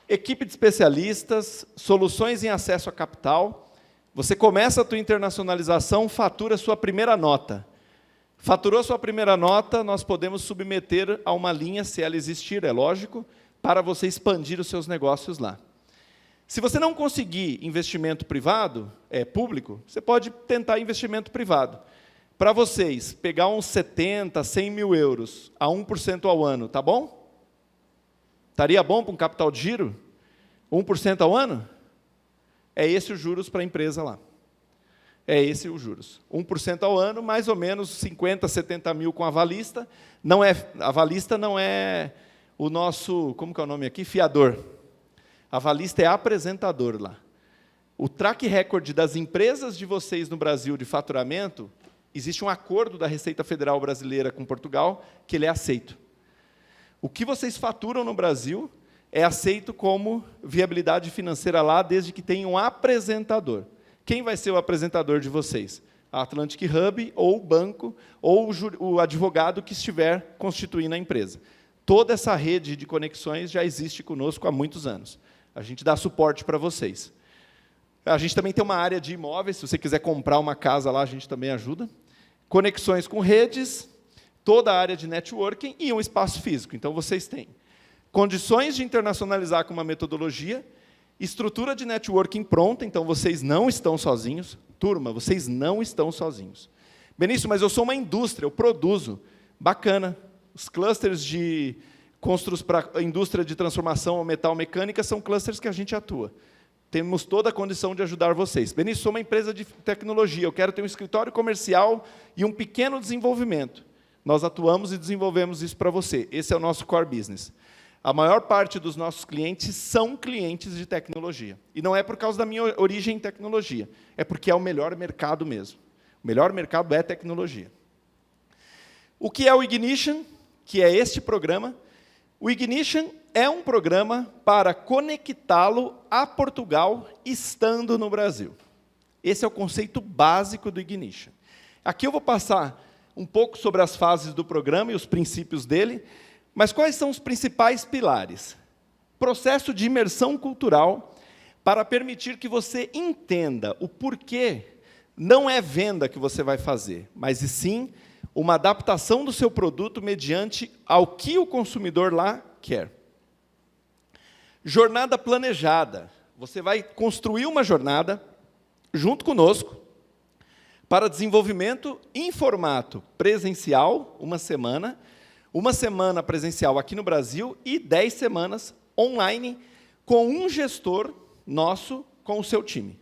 equipe de especialistas, soluções em acesso a capital. Você começa a tua internacionalização, fatura a sua primeira nota. Faturou a sua primeira nota, nós podemos submeter a uma linha, se ela existir, é lógico, para você expandir os seus negócios lá. Se você não conseguir investimento privado, público, você pode tentar investimento privado. Para vocês, pegar uns 70, 100 mil euros a 1% ao ano, tá bom? Estaria bom para um capital de giro? 1% ao ano? É esse os juros para a empresa lá. É esse os juros. 1% ao ano, mais ou menos 50, 70 mil com a avalista. A avalista não é o nosso, como que é o nome aqui? Fiador. A avalista é apresentador lá. O track record das empresas de vocês no Brasil de faturamento, existe um acordo da Receita Federal Brasileira com Portugal que ele é aceito. O que vocês faturam no Brasil é aceito como viabilidade financeira lá, desde que tenha um apresentador. Quem vai ser o apresentador de vocês? A Atlantic Hub, ou o banco, ou o advogado que estiver constituindo a empresa. Toda essa rede de conexões já existe conosco há muitos anos. A gente dá suporte para vocês. A gente também tem uma área de imóveis, se você quiser comprar uma casa lá, a gente também ajuda. Conexões com redes, toda a área de networking e um espaço físico. Então, vocês têm condições de internacionalizar com uma metodologia, estrutura de networking pronta, então vocês não estão sozinhos. Turma, vocês não estão sozinhos. Benício, mas eu sou uma indústria, eu produzo. Bacana. Os clusters de construtos para a indústria de transformação ou metal mecânica são clusters que a gente atua. Temos toda a condição de ajudar vocês. Benício, sou uma empresa de tecnologia, eu quero ter um escritório comercial e um pequeno desenvolvimento. Nós atuamos e desenvolvemos isso para você. Esse é o nosso core business. A maior parte dos nossos clientes são clientes de tecnologia. E não é por causa da minha origem em tecnologia, é porque é o melhor mercado mesmo. O melhor mercado é tecnologia. O que é o Ignition? Que é este programa. O Ignition é um programa para conectá-lo a Portugal, estando no Brasil. Esse é o conceito básico do Ignition. Aqui eu vou passar um pouco sobre as fases do programa e os princípios dele, mas quais são os principais pilares? Processo de imersão cultural para permitir que você entenda o porquê não é venda que você vai fazer, mas e sim uma adaptação do seu produto mediante ao que o consumidor lá quer. Jornada planejada. Você vai construir uma jornada junto conosco para desenvolvimento em formato presencial, uma semana presencial aqui no Brasil e 10 semanas online com um gestor nosso com o seu time.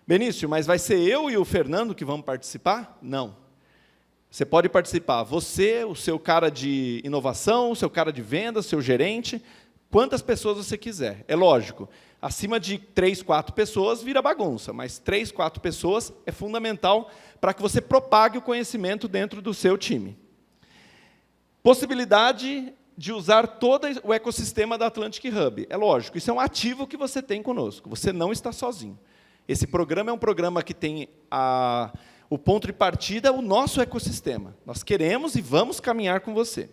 Benício, mas vai ser eu e o Fernando que vamos participar? Não. Você pode participar, você, o seu cara de inovação, o seu cara de vendas, seu gerente, quantas pessoas você quiser. É lógico, acima de 3, 4 pessoas vira bagunça, mas 3, 4 pessoas é fundamental para que você propague o conhecimento dentro do seu time. Possibilidade de usar todo o ecossistema da Atlantic Hub. É lógico, isso é um ativo que você tem conosco, você não está sozinho. Esse programa é um programa que tem o ponto de partida, o nosso ecossistema. Nós queremos e vamos caminhar com você.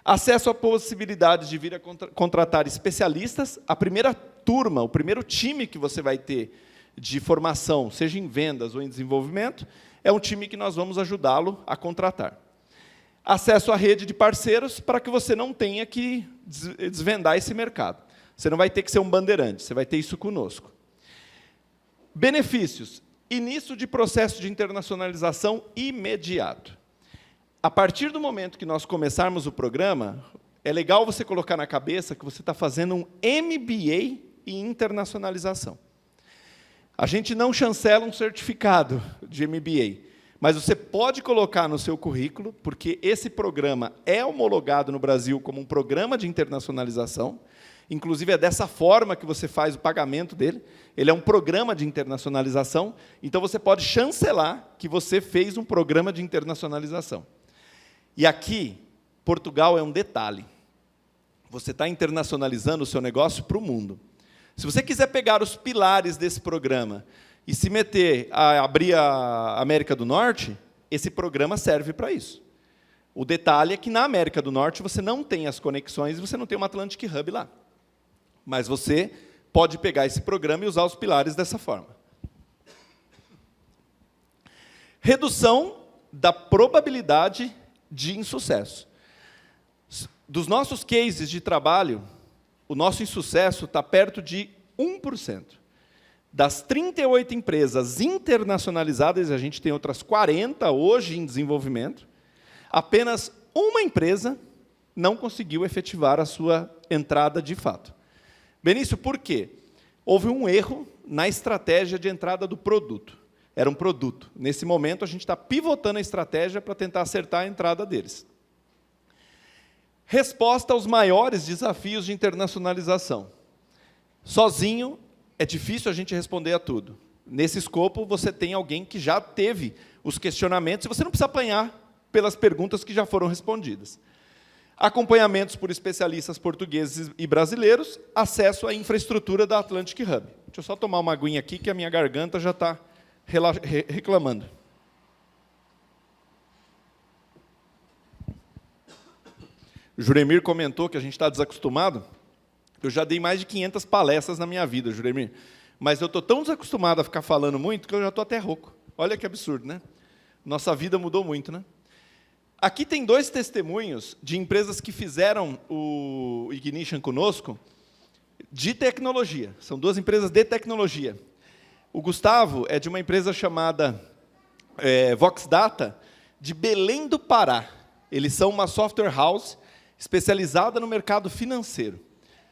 Acesso a possibilidades de vir a contratar especialistas. A primeira turma, o primeiro time que você vai ter de formação, seja em vendas ou em desenvolvimento, é um time que nós vamos ajudá-lo a contratar. Acesso à rede de parceiros para que você não tenha que desvendar esse mercado. Você não vai ter que ser um bandeirante, você vai ter isso conosco. Benefícios. Início de processo de internacionalização imediato. A partir do momento que nós começarmos o programa, é legal você colocar na cabeça que você está fazendo um MBA em internacionalização. A gente não chancela um certificado de MBA, mas você pode colocar no seu currículo, porque esse programa é homologado no Brasil como um programa de internacionalização. Inclusive, é dessa forma que você faz o pagamento dele. Ele é um programa de internacionalização, então você pode chancelar que você fez um programa de internacionalização. E aqui, Portugal é um detalhe. Você está internacionalizando o seu negócio para o mundo. Se você quiser pegar os pilares desse programa e se meter a abrir a América do Norte, esse programa serve para isso. O detalhe é que na América do Norte você não tem as conexões e você não tem uma Atlantic Hub lá. Mas você pode pegar esse programa e usar os pilares dessa forma. Redução da probabilidade de insucesso. Dos nossos cases de trabalho, o nosso insucesso está perto de 1%. Das 38 empresas internacionalizadas, a gente tem outras 40 hoje em desenvolvimento, apenas uma empresa não conseguiu efetivar a sua entrada de fato. Benício, por quê? Houve um erro na estratégia de entrada do produto. Era um produto. Nesse momento, a gente está pivotando a estratégia para tentar acertar a entrada deles. Resposta aos maiores desafios de internacionalização. Sozinho, é difícil a gente responder a tudo. Nesse escopo, você tem alguém que já teve os questionamentos, e você não precisa apanhar pelas perguntas que já foram respondidas. Acompanhamentos por especialistas portugueses e brasileiros, acesso à infraestrutura da Atlantic Hub. Deixa eu só tomar uma aguinha aqui, que a minha garganta já está reclamando. O Juremir comentou que a gente está desacostumado. Eu já dei mais de 500 palestras na minha vida, Juremir. Mas eu estou tão desacostumado a ficar falando muito que eu já estou até rouco. Olha que absurdo, né? Nossa vida mudou muito, né? Aqui tem 2 testemunhos de empresas que fizeram o Ignition conosco, de tecnologia. São 2 empresas de tecnologia. O Gustavo é de uma empresa chamada Vox Data, de Belém do Pará. Eles são uma software house especializada no mercado financeiro.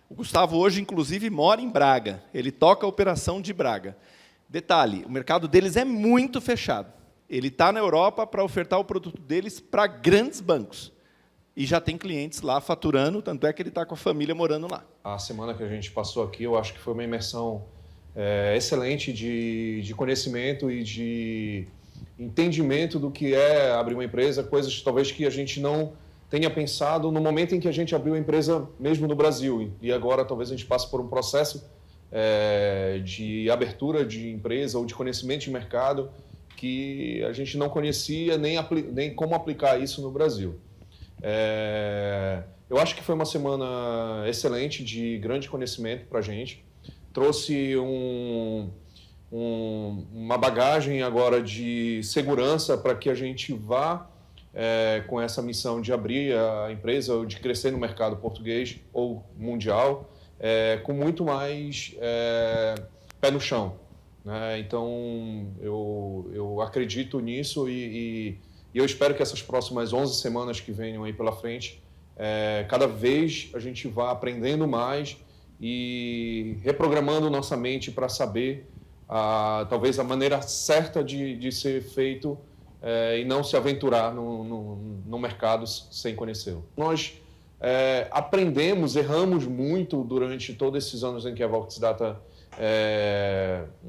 O Gustavo hoje, inclusive, mora em Braga. Ele toca a operação de Braga. Detalhe, o mercado deles é muito fechado. Ele está na Europa para ofertar o produto deles para grandes bancos. E já tem clientes lá faturando, tanto é que ele está com a família morando lá. A semana que a gente passou aqui, eu acho que foi uma imersão excelente de conhecimento e de entendimento do que é abrir uma empresa, coisas talvez que a gente não tenha pensado no momento em que a gente abriu a empresa mesmo no Brasil. E agora talvez a gente passe por um processo de abertura de empresa ou de conhecimento de mercado que a gente não conhecia nem como aplicar isso no Brasil. Eu acho que foi uma semana excelente de grande conhecimento para a gente. Trouxe uma bagagem agora de segurança para que a gente vá com essa missão de abrir a empresa ou de crescer no mercado português ou mundial com muito mais pé no chão, né? Então, eu acredito nisso e eu espero que essas próximas 11 semanas que venham aí pela frente, cada vez a gente vá aprendendo mais e reprogramando nossa mente para saber talvez a maneira certa de ser feito e não se aventurar no mercado sem conhecê-lo. Nós aprendemos, erramos muito durante todos esses anos em que a Vox Data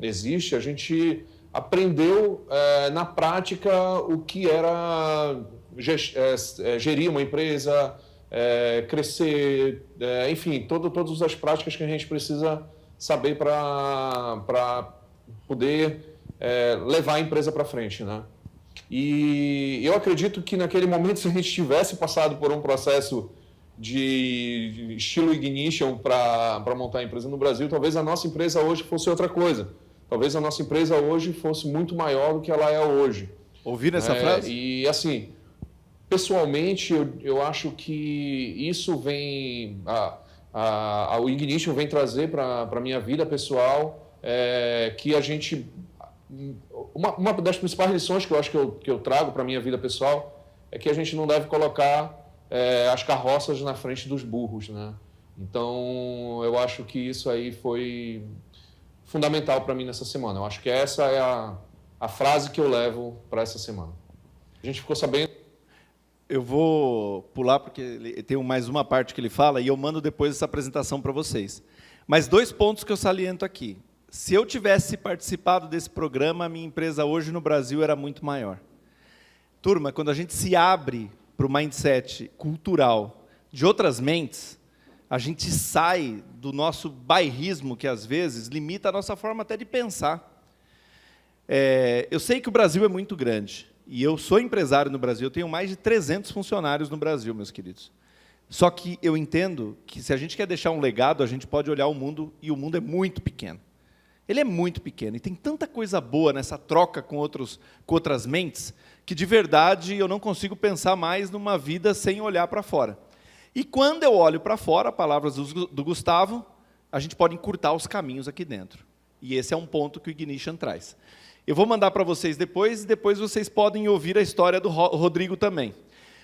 existe. A gente aprendeu na prática o que era gerir uma empresa, crescer, enfim, todas as práticas que a gente precisa saber para poder levar a empresa para frente, né? E eu acredito que naquele momento, se a gente tivesse passado por um processo de estilo Ignition para montar a empresa no Brasil, talvez a nossa empresa hoje fosse outra coisa. Talvez a nossa empresa hoje fosse muito maior do que ela é hoje. Ouviram essa frase? E assim, pessoalmente, eu acho que isso vem... o Ignition vem trazer para a minha vida pessoal que a gente... Uma das principais lições que eu acho que eu trago para a minha vida pessoal é que a gente não deve colocar as carroças na frente dos burros, né? Então, eu acho que isso aí foi fundamental para mim nessa semana. Eu acho que essa é a frase que eu levo para essa semana. A gente ficou sabendo... Eu vou pular, porque tem mais uma parte que ele fala, e eu mando depois essa apresentação para vocês. Mas 2 pontos que eu saliento aqui. Se eu tivesse participado desse programa, a minha empresa hoje no Brasil era muito maior. Turma, quando a gente se abre para o mindset cultural de outras mentes, a gente sai do nosso bairrismo, que às vezes limita a nossa forma até de pensar. Eu sei que o Brasil é muito grande, e eu sou empresário no Brasil, eu tenho mais de 300 funcionários no Brasil, meus queridos. Só que eu entendo que se a gente quer deixar um legado, a gente pode olhar o mundo, e o mundo é muito pequeno. Ele é muito pequeno, e tem tanta coisa boa nessa troca com outras mentes, que, de verdade, eu não consigo pensar mais numa vida sem olhar para fora. E quando eu olho para fora, palavras do Gustavo, a gente pode encurtar os caminhos aqui dentro. E esse é um ponto que o Ignition traz. Eu vou mandar para vocês depois, e depois vocês podem ouvir a história do Rodrigo também.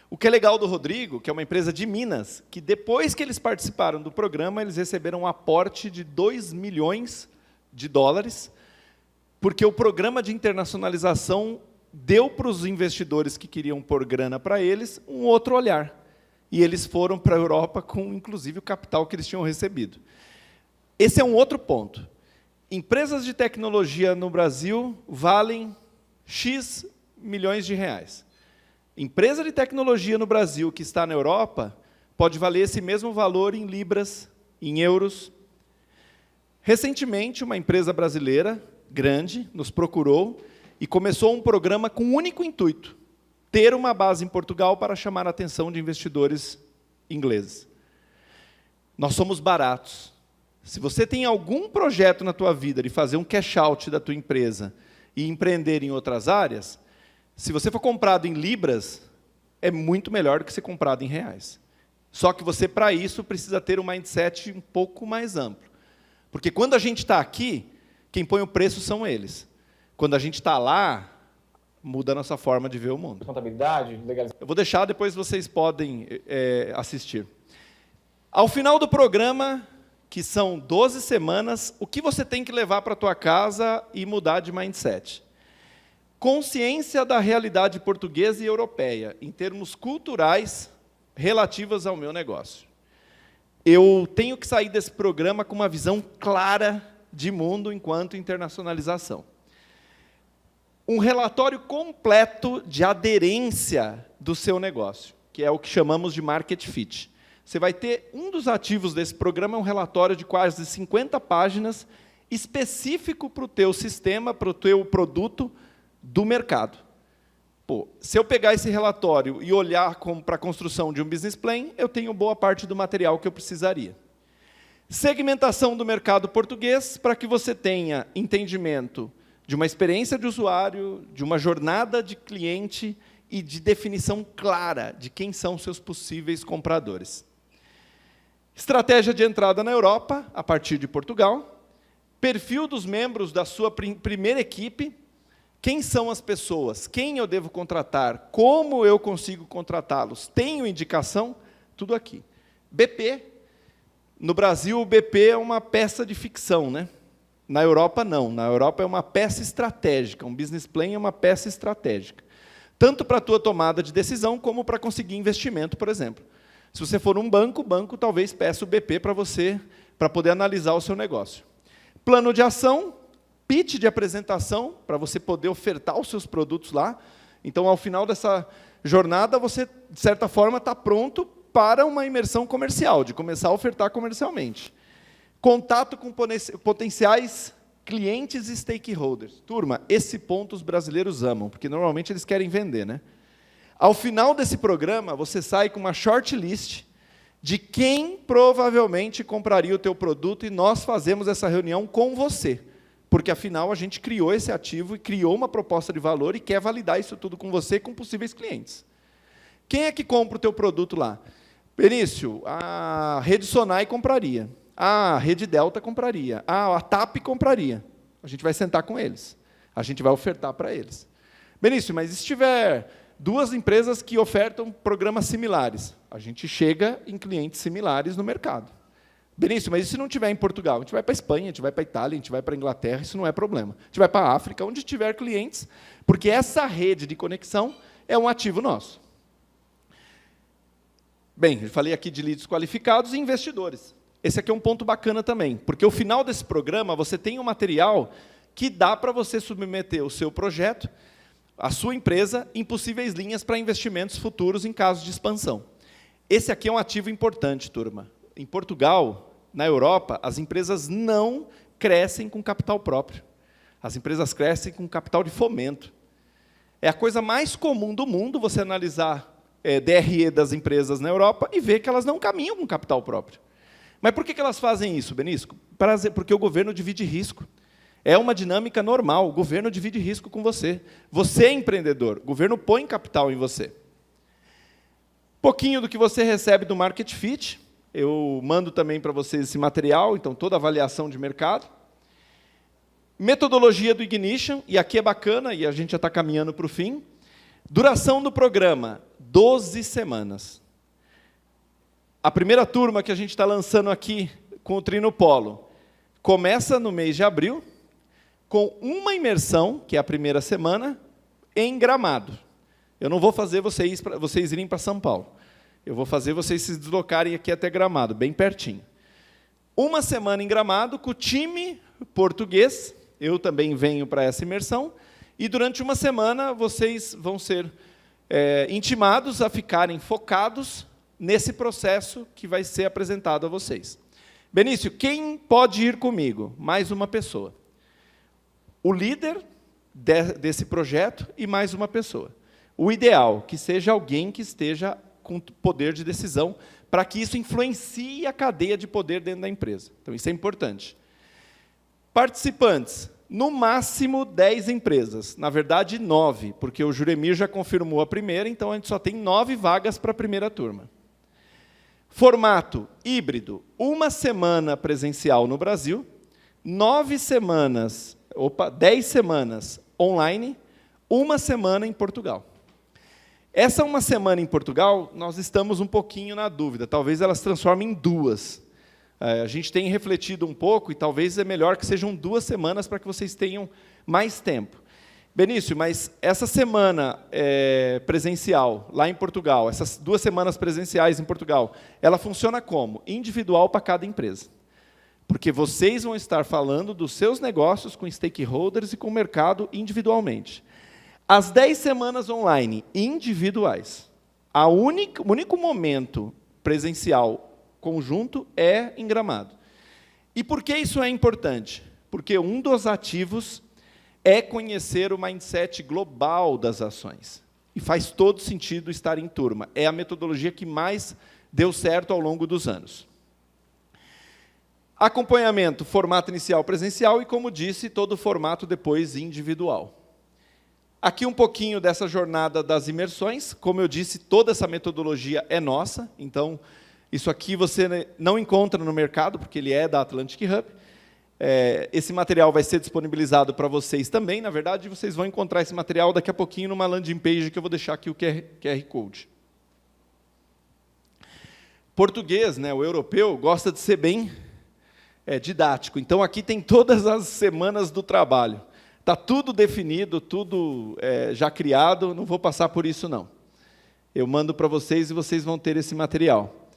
O que é legal do Rodrigo, que é uma empresa de Minas, que depois que eles participaram do programa, eles receberam um aporte de 2 milhões de dólares, porque o programa de internacionalização deu para os investidores que queriam pôr grana para eles um outro olhar. E eles foram para a Europa com, inclusive, o capital que eles tinham recebido. Esse é um outro ponto. Empresas de tecnologia no Brasil valem X milhões de reais. Empresa de tecnologia no Brasil que está na Europa pode valer esse mesmo valor em libras, em euros. Recentemente, uma empresa brasileira, grande, nos procurou e começou um programa com um único intuito: ter uma base em Portugal para chamar a atenção de investidores ingleses. Nós somos baratos. Se você tem algum projeto na tua vida de fazer um cash out da tua empresa e empreender em outras áreas, se você for comprado em libras, é muito melhor do que ser comprado em reais. Só que você, para isso, precisa ter um mindset um pouco mais amplo. Porque quando a gente está aqui, quem põe o preço são eles. Quando a gente está lá, muda a nossa forma de ver o mundo. Contabilidade, legalização. Eu vou deixar, depois vocês podem assistir. Ao final do programa, que são 12 semanas, o que você tem que levar para a tua casa e mudar de mindset? Consciência da realidade portuguesa e europeia, em termos culturais, relativas ao meu negócio. Eu tenho que sair desse programa com uma visão clara de mundo enquanto internacionalização. Um relatório completo de aderência do seu negócio, que é o que chamamos de Market Fit. Você vai ter, um dos ativos desse programa é um relatório de quase 50 páginas, específico para o teu sistema, para o teu produto, do mercado. Pô, se eu pegar esse relatório e olhar para a construção de um business plan, eu tenho boa parte do material que eu precisaria. Segmentação do mercado português, para que você tenha entendimento de uma experiência de usuário, de uma jornada de cliente e de definição clara de quem são seus possíveis compradores. Estratégia de entrada na Europa, a partir de Portugal. Perfil dos membros da sua primeira equipe. Quem são as pessoas? Quem eu devo contratar? Como eu consigo contratá-los? Tenho indicação? Tudo aqui. BP. No Brasil, o BP é uma peça de ficção, né? Na Europa, não. Na Europa, é uma peça estratégica. Um business plan é uma peça estratégica. Tanto para a tua tomada de decisão, como para conseguir investimento, por exemplo. Se você for um banco, o banco talvez peça o BP para você, para poder analisar o seu negócio. Plano de ação. Pitch de apresentação, para você poder ofertar os seus produtos lá. Então, ao final dessa jornada, você, de certa forma, está pronto para uma imersão comercial, de começar a ofertar comercialmente. Contato com potenciais clientes e stakeholders. Turma, esse ponto os brasileiros amam, porque normalmente eles querem vender, né? Ao final desse programa, você sai com uma shortlist de quem provavelmente compraria o teu produto, e nós fazemos essa reunião com você. Porque, afinal, a gente criou esse ativo e criou uma proposta de valor e quer validar isso tudo com você e com possíveis clientes. Quem é que compra o teu produto lá? Benício, a Rede Sonai compraria. A Rede Delta compraria. A TAP compraria. A gente vai sentar com eles. A gente vai ofertar para eles. Benício, mas e se tiver duas empresas que ofertam programas similares? A gente chega em clientes similares no mercado. Benício, mas e se não tiver em Portugal? A gente vai para a Espanha, a gente vai para a Itália, a gente vai para a Inglaterra, isso não é problema. A gente vai para a África, onde tiver clientes, porque essa rede de conexão é um ativo nosso. Bem, eu falei aqui de leads qualificados e investidores. Esse aqui é um ponto bacana também, porque ao final desse programa você tem um material que dá para você submeter o seu projeto, a sua empresa, em possíveis linhas para investimentos futuros em caso de expansão. Esse aqui é um ativo importante, turma. Em Portugal, na Europa, as empresas não crescem com capital próprio. As empresas crescem com capital de fomento. É a coisa mais comum do mundo você analisar DRE das empresas na Europa e ver que elas não caminham com capital próprio. Mas por que elas fazem isso, Benício? Porque o governo divide risco. É uma dinâmica normal, o governo divide risco com você. Você é empreendedor, o governo põe capital em você. Pouquinho do que você recebe do Market Fit, eu mando também para vocês esse material, então toda a avaliação de mercado. Metodologia do Ignition, e aqui é bacana, e a gente já está caminhando para o fim. Duração do programa, 12 semanas. A primeira turma que a gente está lançando aqui com o Trinopolo começa no mês de abril, com uma imersão, que é a primeira semana, em Gramado. Eu não vou fazer vocês irem para São Paulo. Eu vou fazer vocês se deslocarem aqui até Gramado, bem pertinho. Uma semana em Gramado com o time português, eu também venho para essa imersão, e durante uma semana vocês vão ser intimados a ficarem focados nesse processo que vai ser apresentado a vocês. Benício, quem pode ir comigo? Mais uma pessoa. O líder desse projeto e mais uma pessoa. O ideal, que seja alguém que esteja com poder de decisão, para que isso influencie a cadeia de poder dentro da empresa. Então, isso é importante. Participantes, no máximo 10 empresas. Na verdade, 9, porque o Juremir já confirmou a primeira, então a gente só tem 9 vagas para a primeira turma. Formato híbrido, 1 semana presencial no Brasil, 10 semanas online, 1 semana em Portugal. Essa 1 semana em Portugal, nós estamos um pouquinho na dúvida, talvez ela se transforme em 2. A gente tem refletido um pouco, e talvez é melhor que sejam 2 semanas para que vocês tenham mais tempo. Benício, mas essa semana presencial, lá em Portugal, essas 2 semanas presenciais em Portugal, ela funciona como? Individual para cada empresa. Porque vocês vão estar falando dos seus negócios com stakeholders e com o mercado individualmente. As 10 semanas online, individuais, o único momento presencial conjunto é em Gramado. E por que isso é importante? Porque um dos ativos é conhecer o mindset global das ações. E faz todo sentido estar em turma. É a metodologia que mais deu certo ao longo dos anos. Acompanhamento, formato inicial presencial e, como disse, todo o formato depois individual. Aqui um pouquinho dessa jornada das imersões. Como eu disse, toda essa metodologia é nossa, então isso aqui você não encontra no mercado, porque ele é da Atlantic Hub. Esse material vai ser disponibilizado para vocês também. Na verdade, vocês vão encontrar esse material daqui a pouquinho numa landing page que eu vou deixar aqui o QR Code. Português, né, o europeu, gosta de ser bem didático. Então, aqui tem todas as semanas do trabalho. Está tudo definido, tudo já criado, não vou passar por isso, não. Eu mando para vocês e vocês vão ter esse material.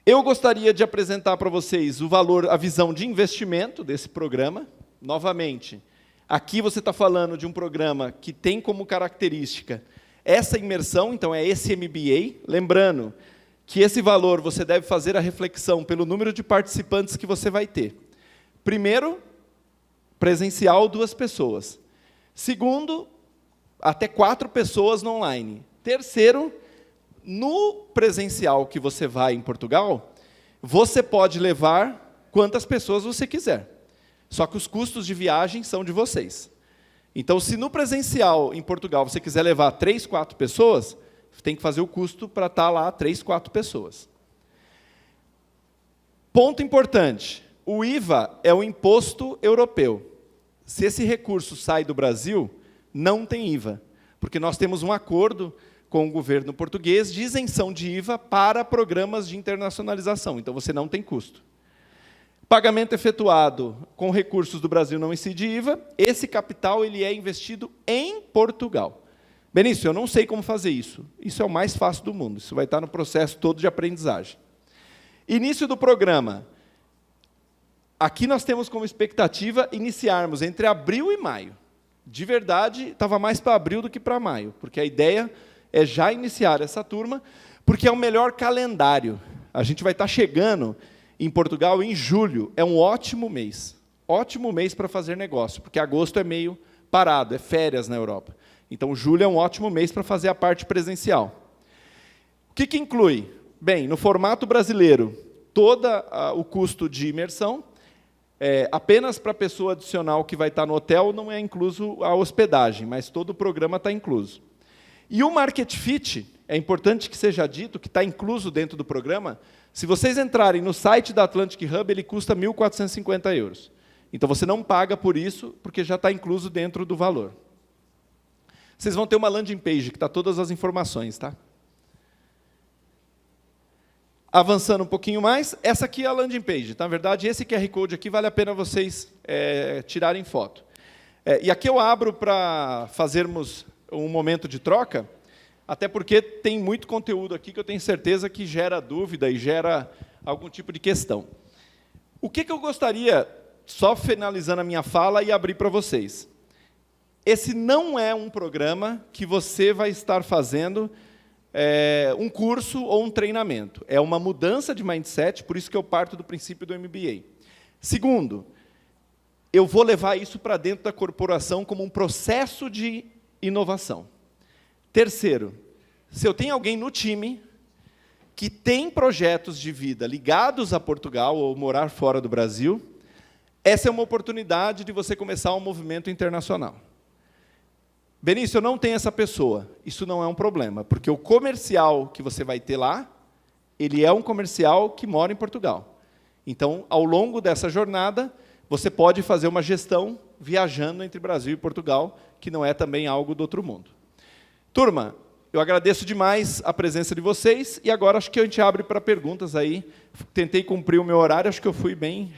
Eu gostaria de apresentar para vocês o valor, a visão de investimento desse programa. Novamente, aqui você está falando de um programa que tem como característica essa imersão, então é esse MBA. Lembrando que esse valor você deve fazer a reflexão pelo número de participantes que você vai ter. Primeiro, presencial, 2 pessoas. Segundo, até 4 pessoas no online. Terceiro, no presencial que você vai em Portugal, você pode levar quantas pessoas você quiser. Só que os custos de viagem são de vocês. Então, se no presencial em Portugal você quiser levar 3, 4 pessoas, tem que fazer o custo para estar lá 3, 4 pessoas. Ponto importante. O IVA é o imposto europeu. Se esse recurso sai do Brasil, não tem IVA, porque nós temos um acordo com o governo português de isenção de IVA para programas de internacionalização, então você não tem custo. Pagamento efetuado com recursos do Brasil não incide IVA, esse capital ele é investido em Portugal. Benício, eu não sei como fazer isso. Isso é o mais fácil do mundo, isso vai estar no processo todo de aprendizagem. Início do programa. Aqui nós temos como expectativa iniciarmos entre abril e maio. De verdade, estava mais para abril do que para maio, porque a ideia é já iniciar essa turma, porque é o melhor calendário. A gente vai estar chegando em Portugal em julho, é um ótimo mês para fazer negócio, porque agosto é meio parado, é férias na Europa. Então, julho é um ótimo mês para fazer a parte presencial. O que inclui? Bem, no formato brasileiro, todo o custo de imersão, apenas para a pessoa adicional que vai estar no hotel não é incluso a hospedagem, mas todo o programa está incluso. E o Market Fit, é importante que seja dito que está incluso dentro do programa. Se vocês entrarem no site da Atlantic Hub, ele custa 1.450 euros. Então, você não paga por isso, porque já está incluso dentro do valor. Vocês vão ter uma landing page, que está todas as informações. Tá? Avançando um pouquinho mais, essa aqui é a landing page. Na verdade, esse QR Code aqui vale a pena vocês tirarem foto. E aqui eu abro para fazermos um momento de troca, até porque tem muito conteúdo aqui que eu tenho certeza que gera dúvida e gera algum tipo de questão. O que eu gostaria, só finalizando a minha fala e abrir para vocês. Esse não é um programa que você vai estar fazendo um curso ou um treinamento. É uma mudança de mindset, por isso que eu parto do princípio do MBA. Segundo, eu vou levar isso para dentro da corporação como um processo de inovação. Terceiro, se eu tenho alguém no time que tem projetos de vida ligados a Portugal ou morar fora do Brasil, essa é uma oportunidade de você começar um movimento internacional. Benício, eu não tenho essa pessoa. Isso não é um problema, porque o comercial que você vai ter lá, ele é um comercial que mora em Portugal. Então, ao longo dessa jornada, você pode fazer uma gestão viajando entre Brasil e Portugal, que não é também algo do outro mundo. Turma, eu agradeço demais a presença de vocês, e agora acho que a gente abre para perguntas aí. Tentei cumprir o meu horário, acho que eu fui bem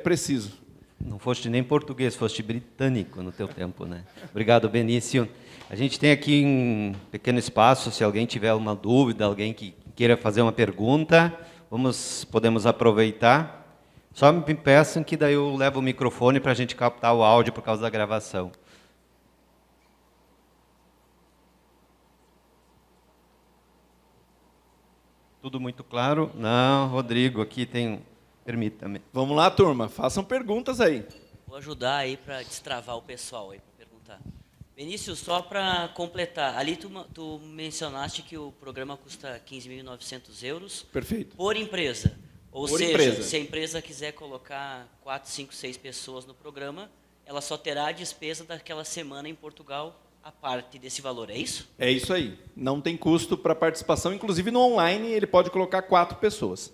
preciso. Não foste nem português, foste britânico no teu tempo, né? Obrigado, Benício. A gente tem aqui um pequeno espaço, se alguém tiver uma dúvida, alguém que queira fazer uma pergunta, podemos aproveitar. Só me peçam que daí eu levo o microfone para a gente captar o áudio por causa da gravação. Tudo muito claro? Não, Rodrigo, aqui tem... Permita-me. Vamos lá, turma. Façam perguntas aí. Vou ajudar aí para destravar o pessoal aí para perguntar. Benício, só para completar, ali tu mencionaste que o programa custa 15.900 euros. Perfeito. Por empresa. Ou Por seja, empresa. se a empresa quiser colocar 4, 5, 6 pessoas no programa, ela só terá a despesa daquela semana em Portugal a parte desse valor, é isso? É isso aí. Não tem custo para participação. Inclusive, no online, ele pode colocar 4 pessoas.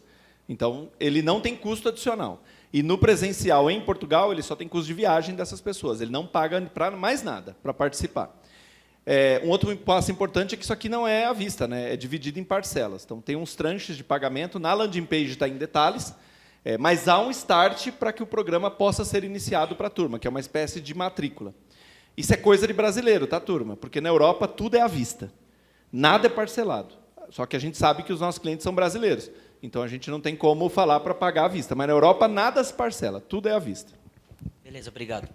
Então, ele não tem custo adicional. E no presencial, em Portugal, ele só tem custo de viagem dessas pessoas. Ele não paga para mais nada, para participar. Um outro passo importante é que isso aqui não é à vista, né? É dividido em parcelas. Então, tem uns tranches de pagamento. Na landing page está em detalhes, mas há um start para que o programa possa ser iniciado para a turma, que é uma espécie de matrícula. Isso é coisa de brasileiro, tá, turma? Porque na Europa tudo é à vista. Nada é parcelado. Só que a gente sabe que os nossos clientes são brasileiros. Então, a gente não tem como falar para pagar à vista. Mas na Europa, nada se parcela, tudo é à vista. Beleza, obrigado.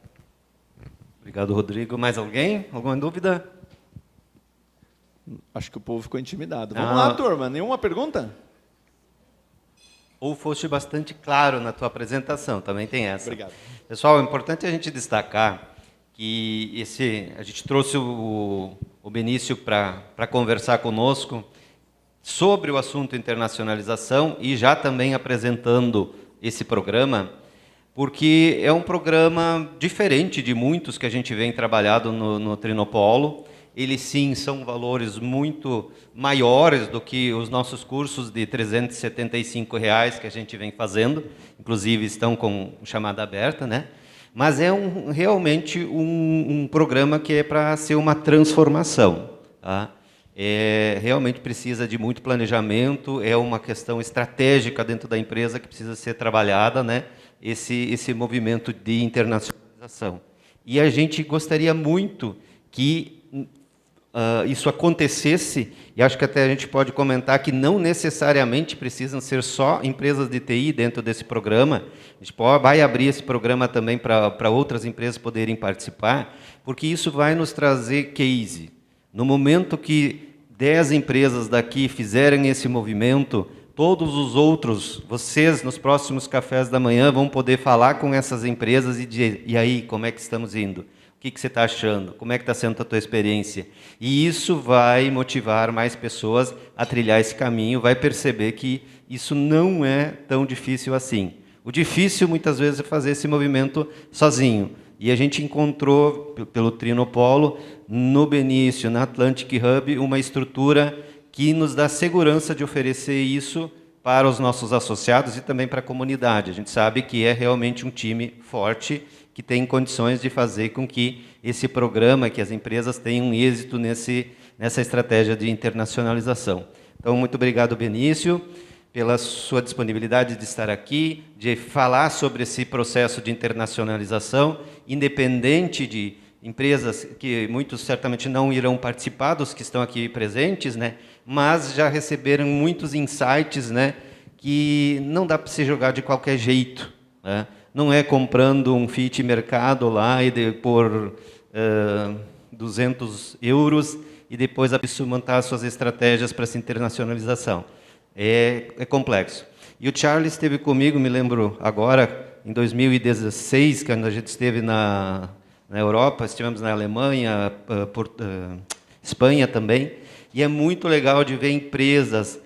Obrigado, Rodrigo. Mais alguém? Alguma dúvida? Acho que o povo ficou intimidado. Vamos lá, turma. Nenhuma pergunta? Ou foste bastante claro na tua apresentação, também tem essa. Obrigado. Pessoal, é importante a gente destacar que a gente trouxe o Benício para conversar conosco sobre o assunto internacionalização e já também apresentando esse programa, porque é um programa diferente de muitos que a gente vem trabalhado no Trinopolo. Eles, sim, são valores muito maiores do que os nossos cursos de R$ 375 que a gente vem fazendo, inclusive estão com chamada aberta, né? Mas é realmente um programa que é para ser uma transformação, tá? Realmente precisa de muito planejamento, é uma questão estratégica dentro da empresa que precisa ser trabalhada, né? Esse movimento de internacionalização. E a gente gostaria muito que isso acontecesse, e acho que até a gente pode comentar que não necessariamente precisam ser só empresas de TI dentro desse programa. A gente vai abrir esse programa também para outras empresas poderem participar, porque isso vai nos trazer case. No momento que 10 empresas daqui fizerem esse movimento, todos os outros, vocês, nos próximos cafés da manhã, vão poder falar com essas empresas e dizer, e aí, como é que estamos indo? O que você está achando? Como é que está sendo a tua experiência? E isso vai motivar mais pessoas a trilhar esse caminho, vai perceber que isso não é tão difícil assim. O difícil, muitas vezes, é fazer esse movimento sozinho. E a gente encontrou, pelo Trinopolo, no Benício, na Atlantic Hub, uma estrutura que nos dá segurança de oferecer isso para os nossos associados e também para a comunidade. A gente sabe que é realmente um time forte, que tem condições de fazer com que esse programa, que as empresas tenham êxito nessa estratégia de internacionalização. Então, muito obrigado, Benício, pela sua disponibilidade de estar aqui, de falar sobre esse processo de internacionalização, independente de empresas que muitos certamente não irão participar, dos que estão aqui presentes, né? Mas já receberam muitos insights, né? Que não dá para se jogar de qualquer jeito, né? Não é comprando um Fit Mercado lá e por 200 euros e depois a pessoa montar suas estratégias para essa internacionalização. É complexo. E o Charles esteve comigo, me lembro agora, em 2016, quando a gente esteve na Europa, estivemos na Alemanha, Espanha também, e é muito legal de ver empresas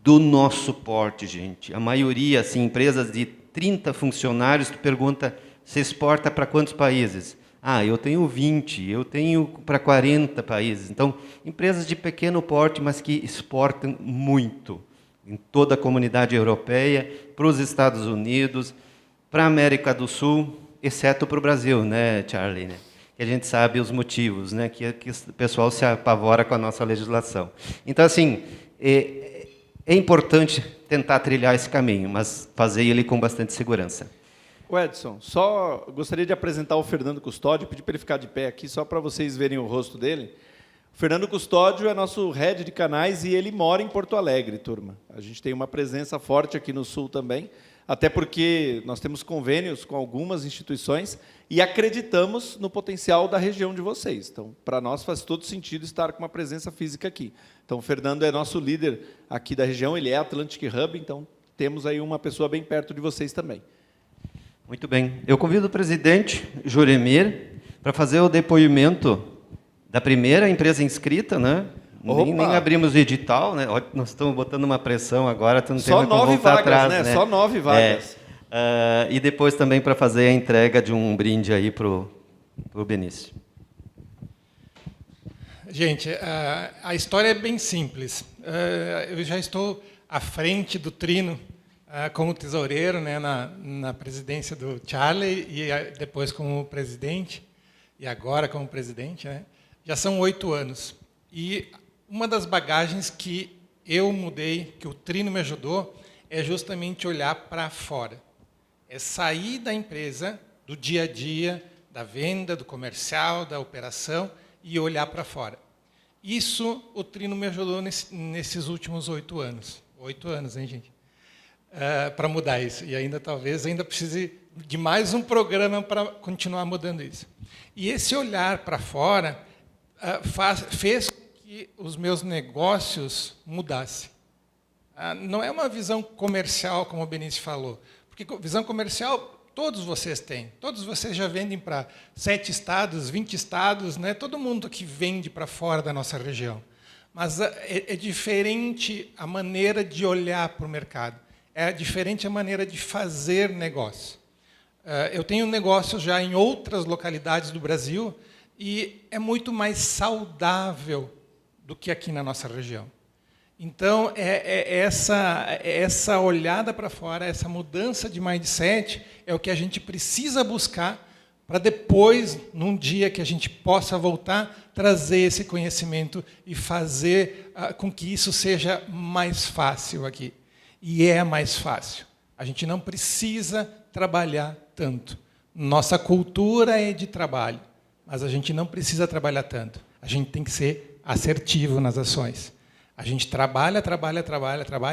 do nosso porte, gente. A maioria, assim, empresas de 30 funcionários, tu pergunta, você exporta para quantos países? Ah, eu tenho 20, eu tenho para 40 países. Então, empresas de pequeno porte, mas que exportam muito em toda a comunidade europeia, para os Estados Unidos, para a América do Sul, exceto para o Brasil, né, Charlie? Né? Que a gente sabe os motivos, né, que o pessoal se apavora com a nossa legislação. Então, assim, é importante tentar trilhar esse caminho, mas fazer ele com bastante segurança. O Edson, só gostaria de apresentar o Fernando Custódio, pedir para ele ficar de pé aqui, só para vocês verem o rosto dele. O Fernando Custódio é nosso head de canais e ele mora em Porto Alegre, turma. A gente tem uma presença forte aqui no Sul também, até porque nós temos convênios com algumas instituições e acreditamos no potencial da região de vocês. Então, para nós faz todo sentido estar com uma presença física aqui. Então, o Fernando é nosso líder aqui da região, ele é Atlantic Hub, então temos aí uma pessoa bem perto de vocês também. Muito bem. Eu convido o presidente Juremir para fazer o depoimento da primeira empresa inscrita, né? Nem abrimos o edital, né? Nós estamos botando uma pressão agora, tu não tem como voltar vagas, atrás, né? Só 9 vagas. E depois também para fazer a entrega de um brinde aí para o Benício. Gente, a história é bem simples. Eu já estou à frente do Trino como tesoureiro, né, na presidência do Charlie e depois como presidente, e agora como presidente, né? Já são 8 anos. E uma das bagagens que eu mudei, que o Trino me ajudou, é justamente olhar para fora. É sair da empresa, do dia a dia, da venda, do comercial, da operação, e olhar para fora. Isso o Trino me ajudou nesses últimos 8 anos. 8 anos, hein, gente? Para mudar isso. E talvez precise de mais um programa para continuar mudando isso. E esse olhar para fora fez com que os meus negócios mudassem. Não é uma visão comercial, como o Benício falou, porque visão comercial todos vocês têm. Todos vocês já vendem para 7 estados, 20 estados, né? Todo mundo que vende para fora da nossa região. Mas é diferente a maneira de olhar para o mercado. É diferente a maneira de fazer negócio. Eu tenho negócios já em outras localidades do Brasil e é muito mais saudável do que aqui na nossa região. Então, essa olhada para fora, essa mudança de mindset é o que a gente precisa buscar para depois, num dia que a gente possa voltar, trazer esse conhecimento e fazer com que isso seja mais fácil aqui. E é mais fácil. A gente não precisa trabalhar tanto. Nossa cultura é de trabalho, mas a gente não precisa trabalhar tanto. A gente tem que ser assertivo nas ações. A gente trabalha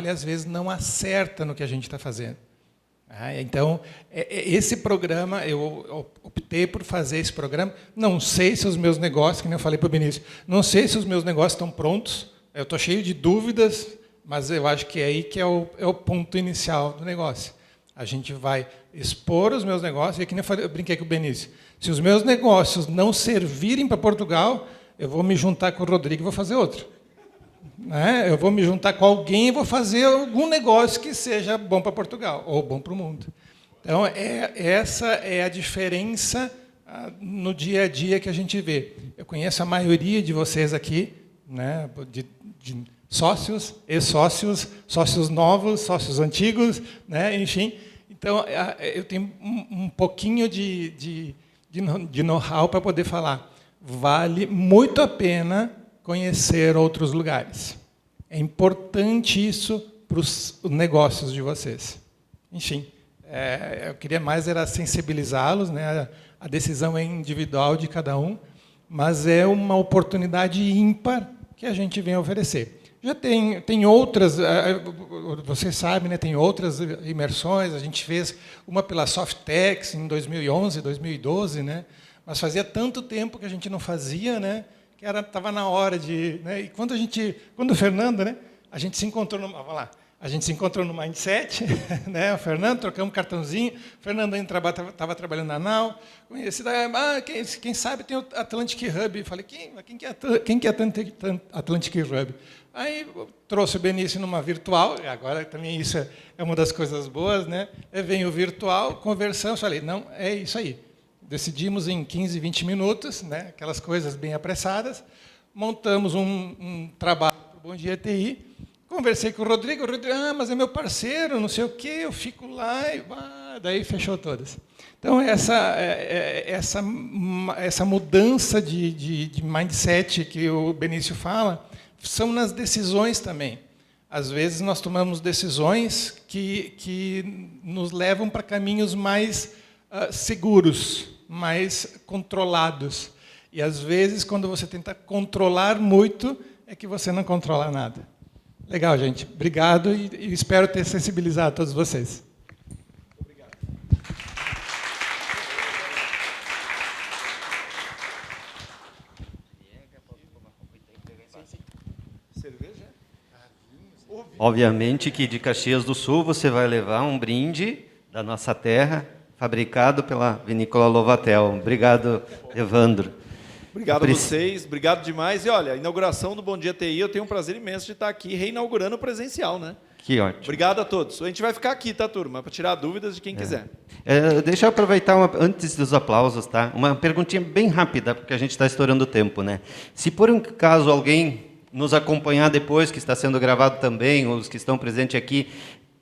e às vezes não acerta no que a gente está fazendo. Então, esse programa, eu optei por fazer esse programa. Não sei se os meus negócios, que nem eu falei para o Benício, não sei se os meus negócios estão prontos. Eu estou cheio de dúvidas, mas eu acho que é aí que é o ponto inicial do negócio. A gente vai expor os meus negócios, e aqui eu brinquei com o Benício. Se os meus negócios não servirem para Portugal, eu vou me juntar com o Rodrigo e vou fazer outro. Eu vou me juntar com alguém e vou fazer algum negócio que seja bom para Portugal, ou bom para o mundo. Então, essa é a diferença no dia a dia que a gente vê. Eu conheço a maioria de vocês aqui, né, de sócios, ex-sócios, sócios novos, sócios antigos, né, enfim. Então, eu tenho um pouquinho de know-how para poder falar. Vale muito a pena conhecer outros lugares. É importante isso para os negócios de vocês. Enfim, eu queria mais era sensibilizá-los, né? A decisão é individual de cada um, mas é uma oportunidade ímpar que a gente vem oferecer. Já tem outras, vocês sabem, né, tem outras imersões, a gente fez uma pela Softex em 2011, 2012, né, mas fazia tanto tempo que a gente não fazia, né, que estava na hora de... Né, e quando o Fernando, né, a gente se encontrou no Mindset, né, o Fernando, trocamos um cartãozinho, o Fernando ainda estava trabalhando na Nau, conheci, quem sabe tem o Atlantic Hub. Eu falei, quem que é Atlantic Hub? Aí trouxe o Benício numa virtual, e agora também isso é uma das coisas boas, né? Vem o virtual, conversamos, falei, não, é isso aí. Decidimos em 15, 20 minutos, né, aquelas coisas bem apressadas, montamos um trabalho para o Bom Dia TI, conversei com o Rodrigo, mas é meu parceiro, não sei o quê, eu fico lá, e daí fechou todas. Então, essa mudança de mindset que o Benício fala, são nas decisões também. Às vezes, nós tomamos decisões que nos levam para caminhos mais seguros, mais controlados. E, às vezes, quando você tenta controlar muito, é que você não controla nada. Legal, gente. Obrigado e espero ter sensibilizado todos vocês. Obrigado. Obviamente que de Caxias do Sul você vai levar um brinde da nossa terra, fabricado pela Vinícola Lovatel. Obrigado, Evandro. Obrigado a vocês, obrigado demais. E olha, a inauguração do Bom Dia TI, eu tenho um prazer imenso de estar aqui reinaugurando o presencial, né? Que ótimo. Obrigado a todos. A gente vai ficar aqui, tá, turma? Para tirar dúvidas de quem quiser. Deixa eu aproveitar, antes dos aplausos, tá? Uma perguntinha bem rápida, porque a gente está estourando o tempo, né? Se por um caso alguém nos acompanhar depois, que está sendo gravado também, ou os que estão presentes aqui,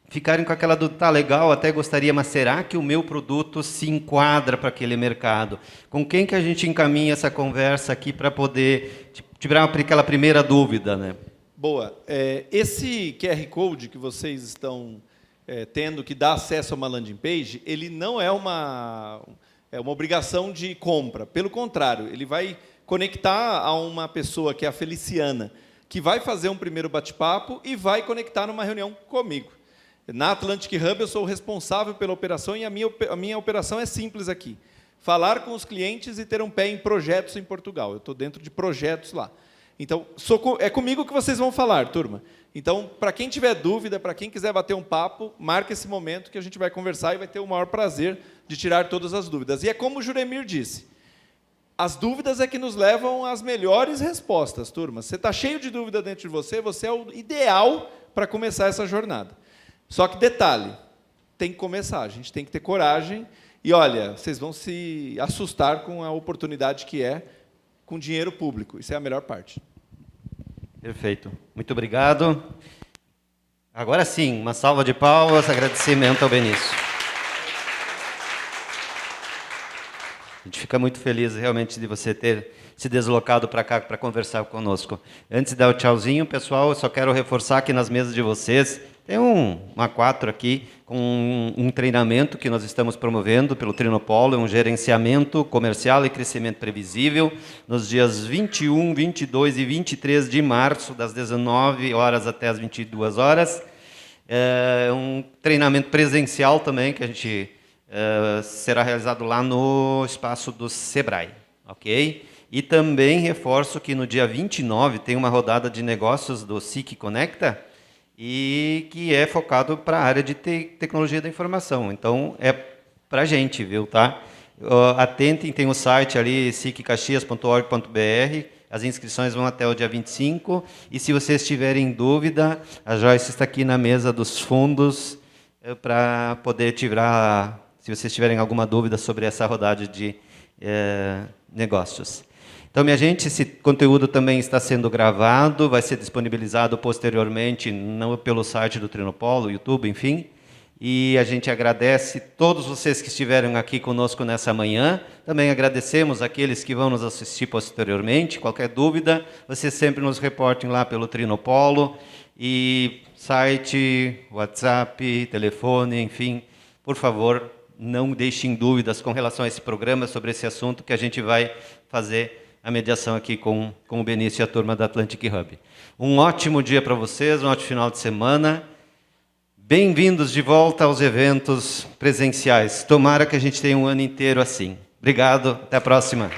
ficarem com aquela dúvida, tá legal, até gostaria, mas será que o meu produto se enquadra para aquele mercado? Com quem que a gente encaminha essa conversa aqui para poder tirar aquela primeira dúvida, né? Boa. Esse QR Code que vocês estão tendo, que dá acesso a uma landing page, ele não é uma obrigação de compra. Pelo contrário, ele vai conectar a uma pessoa, que é a Feliciana, que vai fazer um primeiro bate-papo e vai conectar numa reunião comigo. Na Atlantic Hub, eu sou o responsável pela operação e a minha operação é simples aqui. Falar com os clientes e ter um pé em projetos em Portugal. Eu estou dentro de projetos lá. Então, é comigo que vocês vão falar, turma. Então, para quem tiver dúvida, para quem quiser bater um papo, marca esse momento que a gente vai conversar e vai ter o maior prazer de tirar todas as dúvidas. E é como o Juremir disse, as dúvidas é que nos levam às melhores respostas, turma. Você está cheio de dúvida dentro de você, você é o ideal para começar essa jornada. Só que, detalhe, tem que começar, a gente tem que ter coragem. E, olha, vocês vão se assustar com a oportunidade que é com dinheiro público. Isso é a melhor parte. Perfeito. Muito obrigado. Agora sim, uma salva de palmas, agradecimento ao Benício. A gente fica muito feliz, realmente, de você ter se deslocado para cá para conversar conosco. Antes de dar o tchauzinho, pessoal, eu só quero reforçar que nas mesas de vocês tem um A4 aqui com um treinamento que nós estamos promovendo pelo Trinopolo, um gerenciamento comercial e crescimento previsível, nos dias 21, 22 e 23 de março, das 19 horas até as 22 horas. É um treinamento presencial também, que a gente será realizado lá no espaço do Sebrae, ok? E também reforço que no dia 29 tem uma rodada de negócios do SIC Conecta, e que é focado para a área de tecnologia da informação. Então, é para a gente, viu, tá? Atentem, tem o site ali, siccaxias.org.br, as inscrições vão até o dia 25, e se vocês tiverem dúvida, a Joyce está aqui na mesa dos fundos para poder tirar se vocês tiverem alguma dúvida sobre essa rodada de negócios. Então, minha gente, esse conteúdo também está sendo gravado, vai ser disponibilizado posteriormente pelo site do Trinopolo, YouTube, enfim. E a gente agradece todos vocês que estiveram aqui conosco nessa manhã. Também agradecemos aqueles que vão nos assistir posteriormente. Qualquer dúvida, vocês sempre nos reportem lá pelo Trinopolo. E site, WhatsApp, telefone, enfim, por favor, não deixem dúvidas com relação a esse programa, sobre esse assunto, que a gente vai fazer a mediação aqui com o Benício e a turma da Atlantic Hub. Um ótimo dia para vocês, um ótimo final de semana. Bem-vindos de volta aos eventos presenciais. Tomara que a gente tenha um ano inteiro assim. Obrigado, até a próxima.